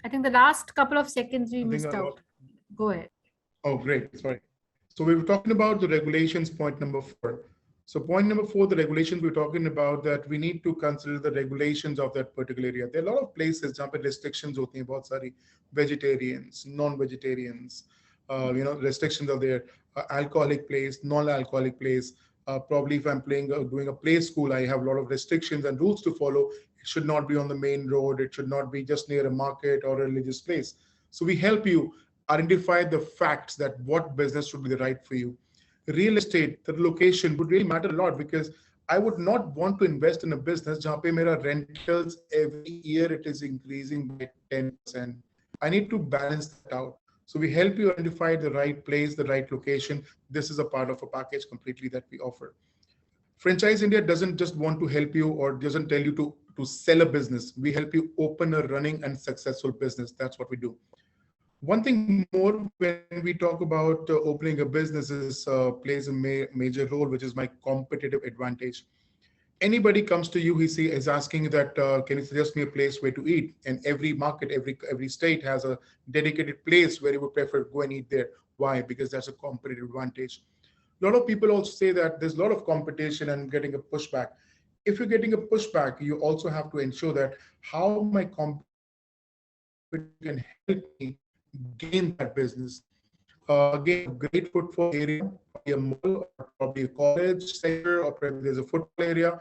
I think the last couple of seconds we I think missed I out. lost. Go ahead. Oh, great. Sorry. So we were talking about the regulations, point number 4. So point number 4, the regulations we're talking about, that we need to consider the regulations of that particular area. There are a lot of places जहाँ पे restrictions होती हैं बहुत सारी, vegetarians, non-vegetarians, restrictions are there. Alcoholic place, non-alcoholic place. Probably if I'm doing a play school, I have a lot of restrictions and rules to follow. It should not be on the main road. It should not be just near a market or a religious place. So we help you identify the facts that what business should be the right for you. Real estate, the location would really matter a lot, because I would not want to invest in a business जहाँ पे मेरा rentals every year it is increasing by 10%. I need to balance that out. So we help you identify the right place, the right location. This is a part of a package completely that we offer. Franchise India doesn't just want to help you or doesn't tell you to sell a business. We help you open a running and successful business. That's what we do. One thing more when we talk about opening a business is plays a major role, which is my competitive advantage. Anybody comes to you, is asking that can you suggest me a place where to eat? And every market, every state has a dedicated place where you would prefer to go and eat there. Why? Because that's a competitive advantage. A lot of people also say that there's a lot of competition and getting a pushback. If you're getting a pushback, you also have to ensure that how my competition can help me gain that business. Again, a great footfall area, probably a mall or probably a college sector, or probably there's a football area.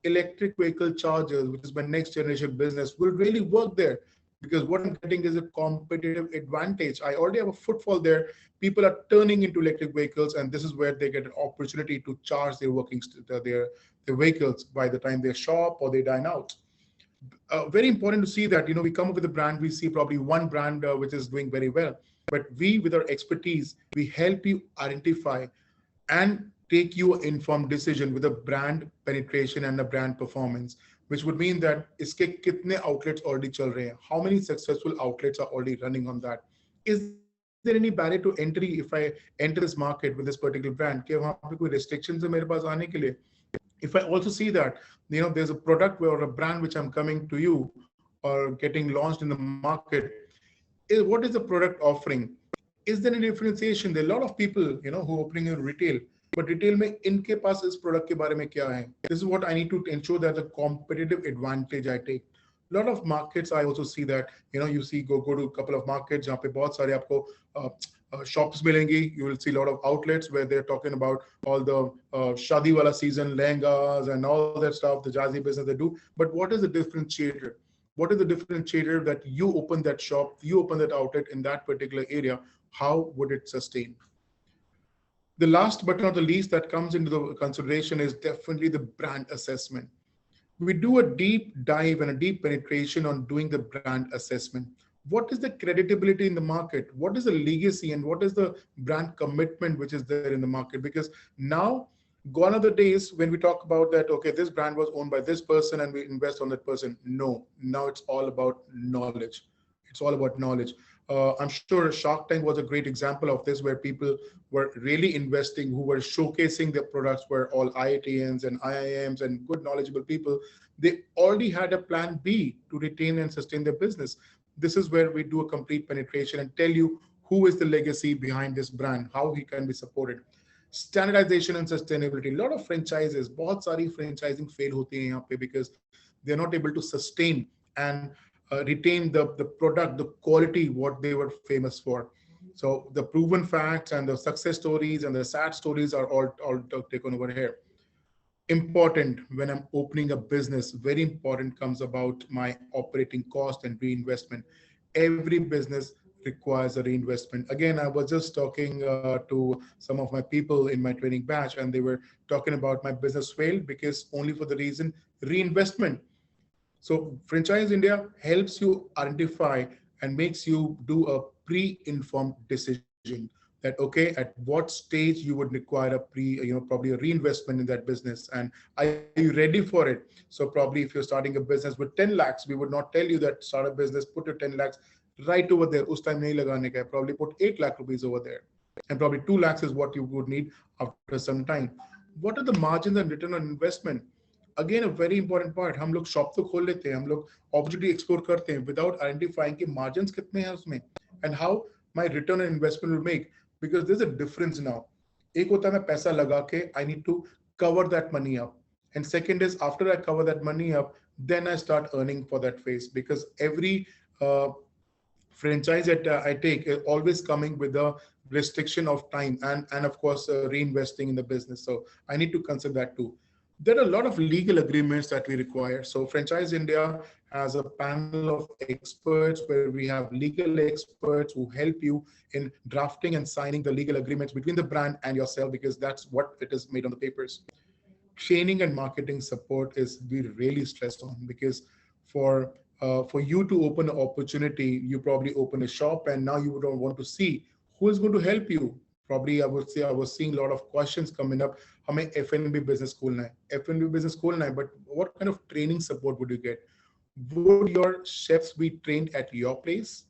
Electric vehicle chargers, which is my next generation business, will really work there, because what I'm getting is a competitive advantage. I already have a footfall there. People are turning into electric vehicles, and this is where they get an opportunity to charge their vehicles by the time they shop or they dine out. Very important to see that we come up with a brand, we see probably one brand which is doing very well, but we, with our expertise, we help you identify and take you an informed decision with a brand penetration and a brand performance, which would mean that iske kitne outlets already chal rahe hain, how many successful outlets are already running on that. Is there any barrier to entry if I enter this market with this particular brand? Kya wahan pe koi restrictions hai mere paas aane ke liye? If I also see that there's a product or a brand which I'm coming to you or getting launched in the market, what is the product offering? Is there any differentiation? There are a lot of people who are opening in retail, but retail mein inke paas is product ke bare mein kya hai? This is what I need to ensure that the competitive advantage I take. A lot of markets I also see that you see go to a couple of markets jahan pe bahut sare aapko shops milengi. You will see a lot of outlets where they're talking about all the shadi wala season lehengas and all that stuff, the jazzy business they do. But what is the differentiator? What is the differentiator that you open that shop, you open that outlet in that particular area? How would it sustain? The last but not the least that comes into the consideration is definitely the brand assessment. We do a deep dive and a deep penetration on doing the brand assessment. What is the credibility in the market? What is the legacy and what is the brand commitment which is there in the market? Because now, gone are the days when we talk about that, okay, this brand was owned by this person and we invest on that person. No, now it's all about knowledge. It's all about knowledge. I'm sure Shark Tank was a great example of this, where people were really investing, who were showcasing their products, were all IITians and IIMs and good knowledgeable people. They already had a plan B to retain and sustain their business. This is where we do a complete penetration and tell you who is the legacy behind this brand, how he can be supported. Standardization and sustainability. A lot of franchises, बहुत सारी franchising fail होती है यहाँ पे because they're not able to sustain and retain the product, the quality, what they were famous for. So the proven facts and the success stories and the sad stories are all taken over here. Important when I'm opening a business, very important comes about my operating cost and reinvestment. Every business requires a reinvestment. Again, I was just talking to some of my people in my training batch, and they were talking about my business failed because only for the reason reinvestment. So Franchise India helps you identify and makes you do a pre-informed decision that, okay, at what stage you would require a probably a reinvestment in that business, and are you ready for it? So probably if you're starting a business with 10 lakhs, we would not tell you that start a business, put your 10 lakhs right over there. Us time nahi lagane ka hai. Probably put 8 lakh rupees over there. And probably 2 lakhs is what you would need after some time. What are the margins and return on investment? Again, a very important part. हम लोग shop तो खोल लेते हैं, हम लोग opportunity explore करते हैं without identifying कि margins कितने हैं उसमें and how my return on investment will make, because there's a difference now. एक होता है मैं पैसा लगा के I need to cover that money up, and second is after I cover that money up, then I start earning for that phase, because every franchise that I take is always coming with a restriction of time and of course reinvesting in the business. So I need to consider that too. There are a lot of legal agreements that we require. So Franchise India has a panel of experts where we have legal experts who help you in drafting and signing the legal agreements between the brand and yourself, because that's what it is made on the papers. Training and marketing support is we really stressed on, because for you to open an opportunity, you probably open a shop and now you don't want to see who is going to help you. Probably I would say I was seeing a lot of questions coming up. हमें F&B business खोलना है, F&B business खोलना है, but what kind of training support would you get? Would your chefs be trained at your place?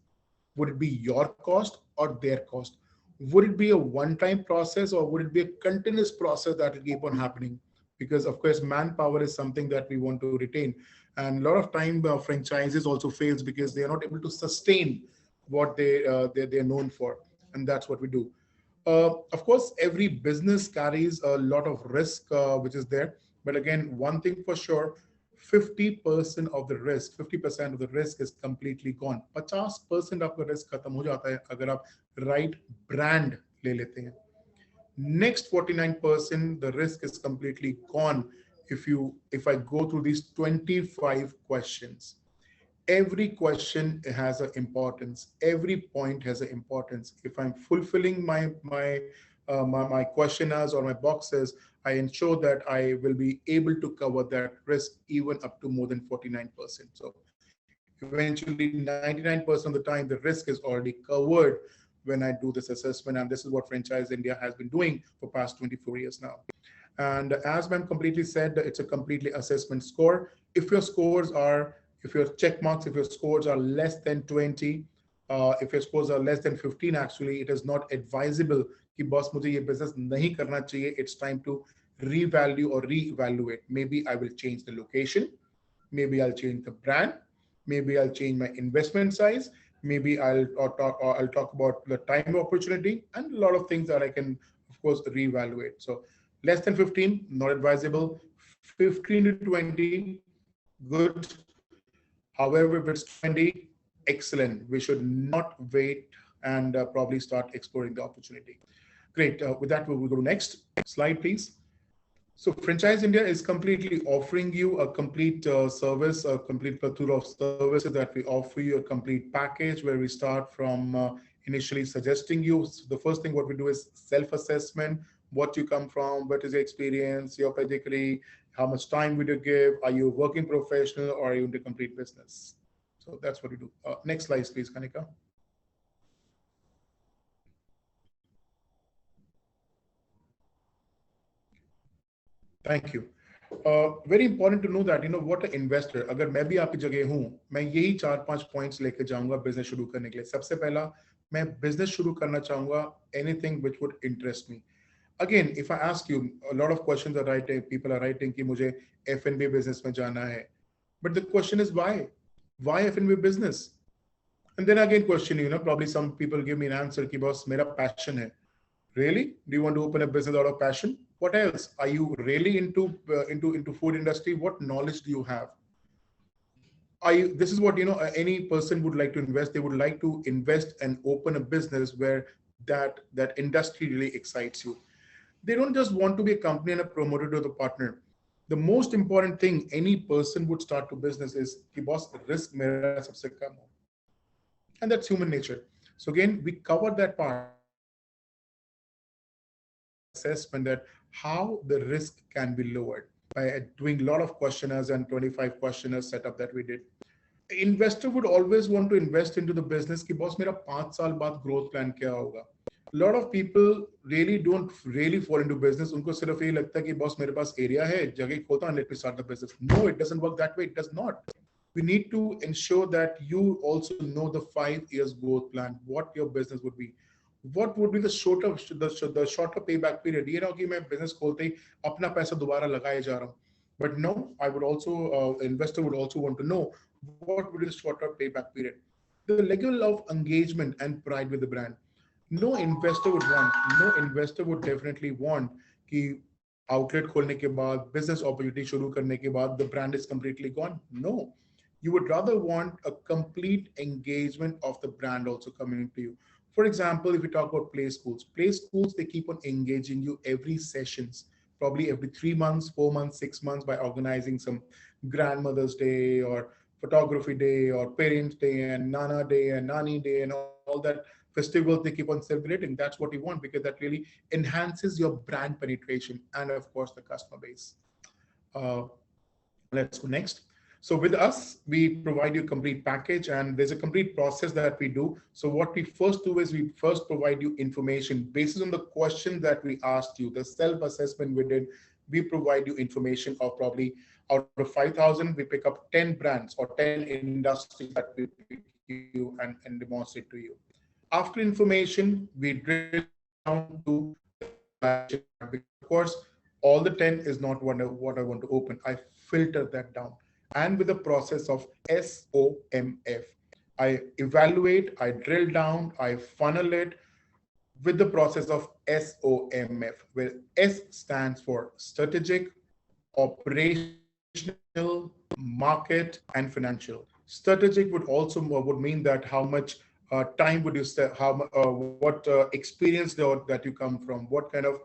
Would it be your cost or their cost? Would it be a one-time process or would it be a continuous process that will keep on happening? Because of course, manpower is something that we want to retain. And a lot of time franchises also fails because they are not able to sustain what they're known for. And that's what we do. Of course, every business carries a lot of risk, which is there. But again, one thing for sure, 50% of the risk, 50% of the risk is completely gone. 50% आपका risk खत्म हो जाता है अगर आप right brand ले लेते हैं. Next 49%, the risk is completely gone if I go through these 25 questions. Every question has an importance. Every point has an importance. If I'm fulfilling my questionnaires or my boxes, I ensure that I will be able to cover that risk even up to more than 49%. So eventually 99% of the time, the risk is already covered when I do this assessment. And this is what Franchise India has been doing for past 24 years now. And as ma'am completely said, it's a completely assessment score. If your scores are, if your check marks, if your scores are less than 20, if your scores are less than 15, actually, it is not advisable कि boss मुझे ये business नहीं करना चाहिए. It's time to revalue or reevaluate. Maybe I will change the location. Maybe I'll change the brand. Maybe I'll change my investment size. Maybe I'll talk about the time opportunity and a lot of things that I can, of course, reevaluate. So less than 15, not advisable. 15 to 20, good. However, if it's 20, excellent. We should not wait and probably start exploring the opportunity. Great. With that, we'll go to next slide, please. So Franchise India is completely offering you a complete service, a complete plethora of services that we offer you, a complete package where we start from initially suggesting you. The first thing what we do is self-assessment, what you come from, what is your experience, your pedigree, how much time would you give, are you a working professional or are you into complete business? So that's what we do. Next slide, please, Kanika. Thank you. Very important to know that what an investor, अगर मैं भी आपकी जगह हूं, मैं यही 4-5 points लेके जाऊंगा बिजनेस शुरू करने के लिए. सबसे पहला मैं बिजनेस शुरू करना चाहूंगा anything which would interest me. Again, if I ask you, a lot of questions are writing, people are writing कि मुझे F&B business में जाना है. But the question is why? Why F&B business? And then again question, probably some people give me an answer कि boss मेरा passion है. Really? Do you want to open a business out of passion? What else? Are you really into food industry? What knowledge do you have? This is what any person would like to invest. They would like to invest and open a business where that industry really excites you. They don't just want to be a company and a promoter to the partner. The most important thing any person would start to business is कि boss risk मेरा सबसे कम हो. And that's human nature. So again, we covered that part assessment that how the risk can be lowered by doing a lot of questionnaires and 25 questionnaires setup that we did. Investor would always want to invest into the business कि boss मेरा 5 साल बाद growth plan क्या होगा. A lot of people really don't really fall into business. उनको सिर्फ ये लगता है कि boss मेरे पास area है, जगह खोलता हूँ, let me start the business. No, it doesn't work that way. It does not. We need to ensure that you also know the 5 years growth plan, what your business would be. What would be the shorter payback period? ये ना कि मैं business खोलते ही अपना पैसा दोबारा लगाए जा रहा हूँ. But no, I would also, investor would also want to know what would be the shorter payback period. The level of engagement and pride with the brand. No investor would definitely want कि outlet खोलने के बाद, business opportunity शुरू करने के बाद, the brand is completely gone. No, you would rather want a complete engagement of the brand also coming to you. For example, if we talk about play schools, they keep on engaging you every sessions, probably every 3 months, 4 months, 6 months by organizing some grandmother's day or photography day or parents day and nana day and nani day and all that festivals they keep on celebrating. That's what you want because that really enhances your brand penetration and of course the customer base. Let's go next. So with us, we provide you a complete package and there's a complete process that we do. So what we first do is we first provide you information based on the question that we asked you, the self-assessment we did. We provide you information of probably out of 5,000, we pick up 10 brands or 10 industries that we pick you and demonstrate to you. After information, we drill down to, of course, all the 10 is not what I want to open. I filter that down. And with the process of SOMF, I evaluate, I drill down, I funnel it with the process of SOMF, where S stands for strategic, operational, market, and financial. Strategic would mean that how much time would you stay, what experience that you come from, what kind of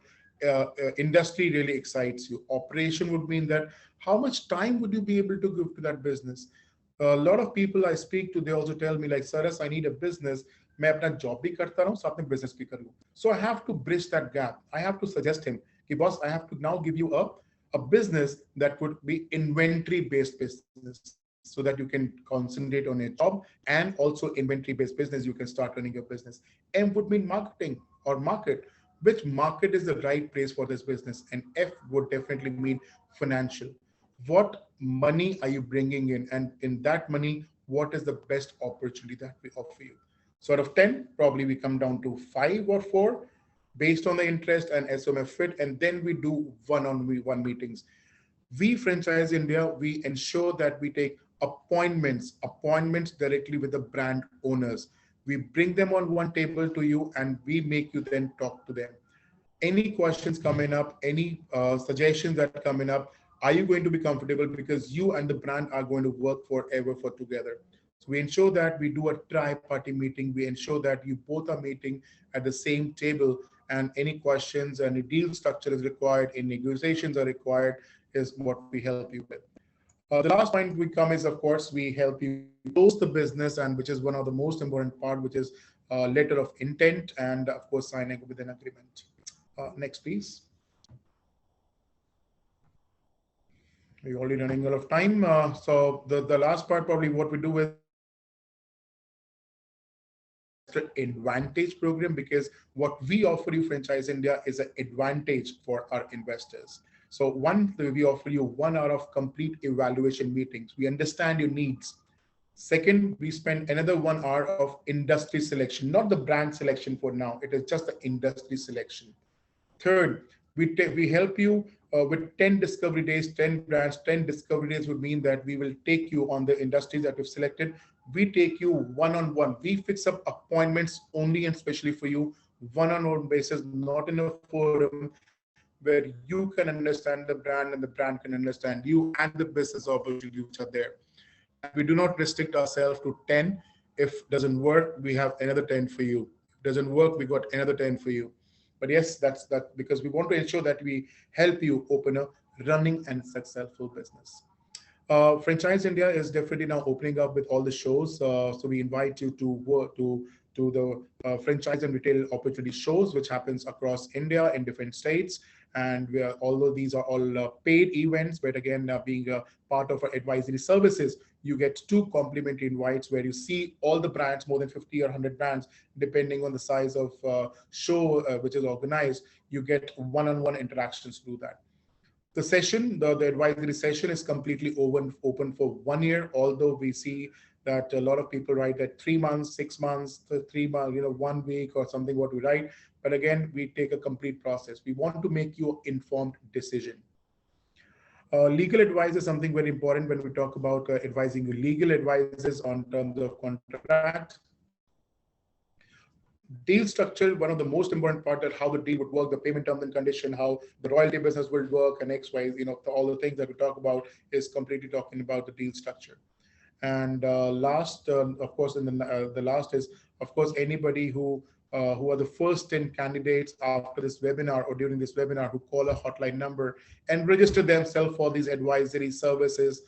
industry really excites you. Operation would mean that how much time would you be able to give to that business. A lot of people I speak to, they also tell me like, Saras, I need a business. मैं अपना job भी करता रहूं, साथ में business भी कर लूं. So I have to bridge that gap. I have to suggest him, कि boss, I have to now give you a business that would be inventory-based business, so that you can concentrate on your job and also inventory-based business. You can start running your business. M would mean marketing or market. Which market is the right place for this business? And F would definitely mean financial. What money are you bringing in? And in that money, what is the best opportunity that we offer you? So out of 10, probably we come down to 5 or 4 based on the interest and SOMF fit. And then we do one-on-one meetings. We Franchise India, we ensure that we take appointments directly with the brand owners. We bring them on one table to you and we make you then talk to them. Any questions coming up, any suggestions that are coming up, are you going to be comfortable because you and the brand are going to work forever for together? So we ensure that we do a tri-party meeting. We ensure that you both are meeting at the same table and any questions, any deal structure is required, any negotiations are required, is what we help you with. The last point we come is, of course, we help you close the business, and which is one of the most important part, which is letter of intent, and of course, signing with an agreement. Next, please. We're already running out of time. So the last part, probably what we do is advantage program, because what we offer you, Franchise India, is an advantage for our investors. So one, we offer you 1 hour of complete evaluation meetings. We understand your needs. Second, we spend another 1 hour of industry selection, not the brand selection for now. It is just the industry selection. Third, we help you with 10 discovery days, 10 brands. 10 discovery days would mean that we will take you on the industries that we've selected. We take you one-on-one. We fix up appointments only and especially for you, one-on-one basis, not in a forum, where you can understand the brand and the brand can understand you and the business opportunities which are there. And we do not restrict ourselves to 10. If doesn't work, we have another 10 for you. If doesn't work, we got another 10 for you. But yes, that's that, because we want to ensure that we help you open a running and successful business. Franchise India is definitely now opening up with all the shows. So we invite you to work to the franchise and retail opportunity shows, which happens across India in different states. And we are, although these are all paid events, but again, being a part of our advisory services, you get 2 complimentary invites where you see all the brands, more than 50 or 100 brands, depending on the size of show which is organized. You get one-on-one interactions to do that. The session, the advisory session, is completely open for 1 year, although we see that a lot of people write that 3 months, 6 months, 3 months, 1 week or something what we write. But again, we take a complete process. We want to make you an informed decision. Legal advice is something very important when we talk about advising legal advices on terms of contract. Deal structure, one of the most important part, that how the deal would work, the payment terms and condition, how the royalty business will work, and X, Y, all the things that we talk about is completely talking about the deal structure. And last, of course, in the last is, of course, anybody who are the first 10 candidates after this webinar or during this webinar who call a hotline number and register themselves for these advisory services,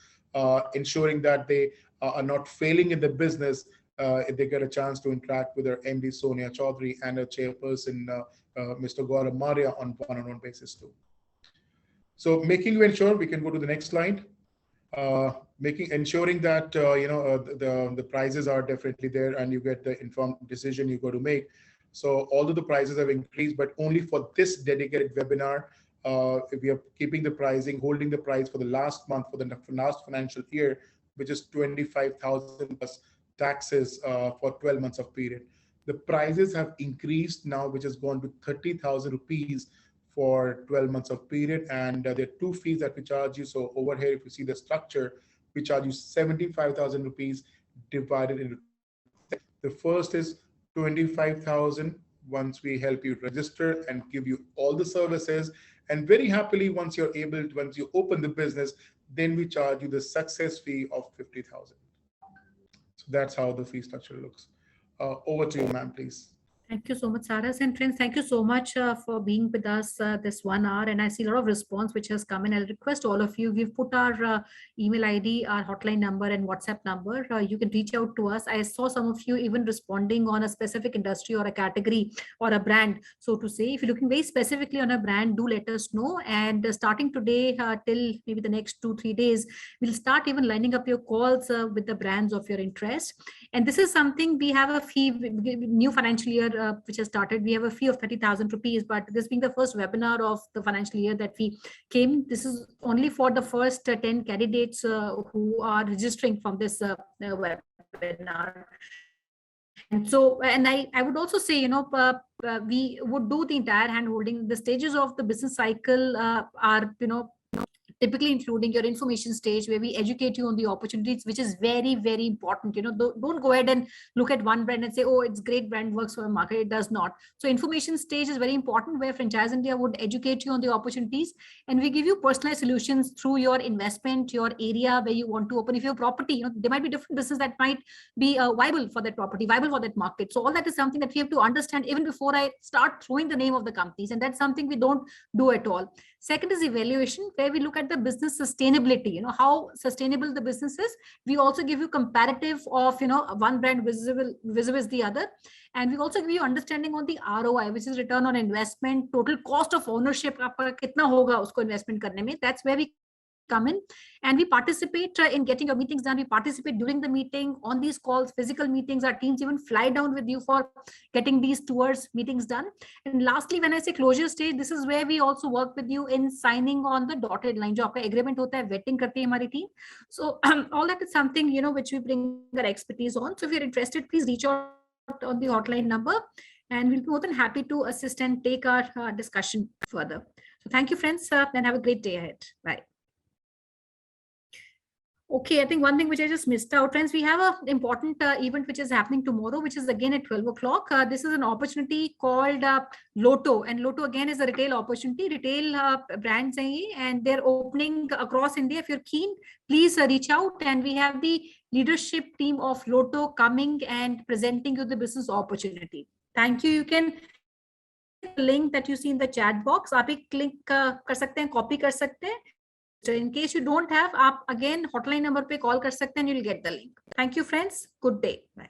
ensuring that they are not failing in the business. If they get a chance to interact with their MD Sonia Chaudhary and her chairperson, Mr. Gaurav Maria, on one-on-one basis too. So making you ensure, we can go to the next slide. Ensuring that the prices are definitely there and you get the informed decision you got to make. So although the prices have increased, but only for this dedicated webinar, we are keeping the pricing, holding the price for the last month, for the last financial year, which is 25,000 plus taxes for 12 months of period. The prices have increased now, which has gone to 30,000 rupees for 12 months of period. And there are 2 fees that we charge you. So over here, if you see the structure, we charge you 75,000 rupees divided into. The first is 25,000 once we help you register and give you all the services. And very happily, once you open the business, then we charge you the success fee of 50,000. So that's how the fee structure looks. Over to you, ma'am, please. Thank you so much, Saras. And friends, thank you so much for being with us this 1 hour. And I see a lot of response which has come in. I'll request all of you, we've put our email ID, our hotline number and WhatsApp number. You can reach out to us. I saw some of you even responding on a specific industry or a category or a brand. So to say, if you're looking very specifically on a brand, do let us know. And starting today till maybe the next 2-3 days, we'll start even lining up your calls with the brands of your interest. And this is something we have a fee, new financial year which has started. We have a fee of 30,000 rupees, but this being the first webinar of the financial year that we came, this is only for the first 10 candidates who are registering from this webinar. And so, and I would also say, we would do the entire hand holding. The stages of the business cycle are, typically including your information stage, where we educate you on the opportunities, which is very, very important. Don't go ahead and look at one brand and say, oh, it's great, brand works for a market. It does not. So information stage is very important, where Franchise India would educate you on the opportunities, and we give you personalized solutions through your investment, your area where you want to open. If you have property, there might be different business that might be viable for that property, viable for that market. So all that is something that we have to understand even before I start throwing the name of the companies, and that's something we don't do at all. Second is evaluation, where we look at the business sustainability, how sustainable the business is. We also give you comparative of, one brand vis-a-vis the other. And we also give you understanding on the ROI, which is return on investment, total cost of ownership, aapka kitna hoga usko investment karne mein. That's where we come in, and we participate in getting your meetings done. We participate during the meeting on these calls, physical meetings. Our teams even fly down with you for getting these tours, meetings done. And lastly, when I say closure stage, this is where we also work with you in signing on the dotted line. जो आपका agreement होता है, vetting करती है हमारी team. So all that is something, which we bring our expertise on. So if you're interested, please reach out on the hotline number, and we'll be more than happy to assist and take our discussion further. So thank you, friends, and have a great day ahead. Bye. Okay, I think one thing which I just missed out, friends, we have an important event which is happening tomorrow, which is again at 12 o'clock. This is an opportunity called Lotto, and Lotto again is a retail opportunity, retail brands, and they're opening across India. If you're keen, please reach out, and we have the leadership team of Lotto coming and presenting you the business opportunity. Thank you. You can the link that you see in the chat box. आप एक click कर सकते हैं, copy कर सकते हैं. So in case you don't have, आप again hotline number पे call कर सकते हैं, and you'll get the link. Thank you, friends. Good day. Bye.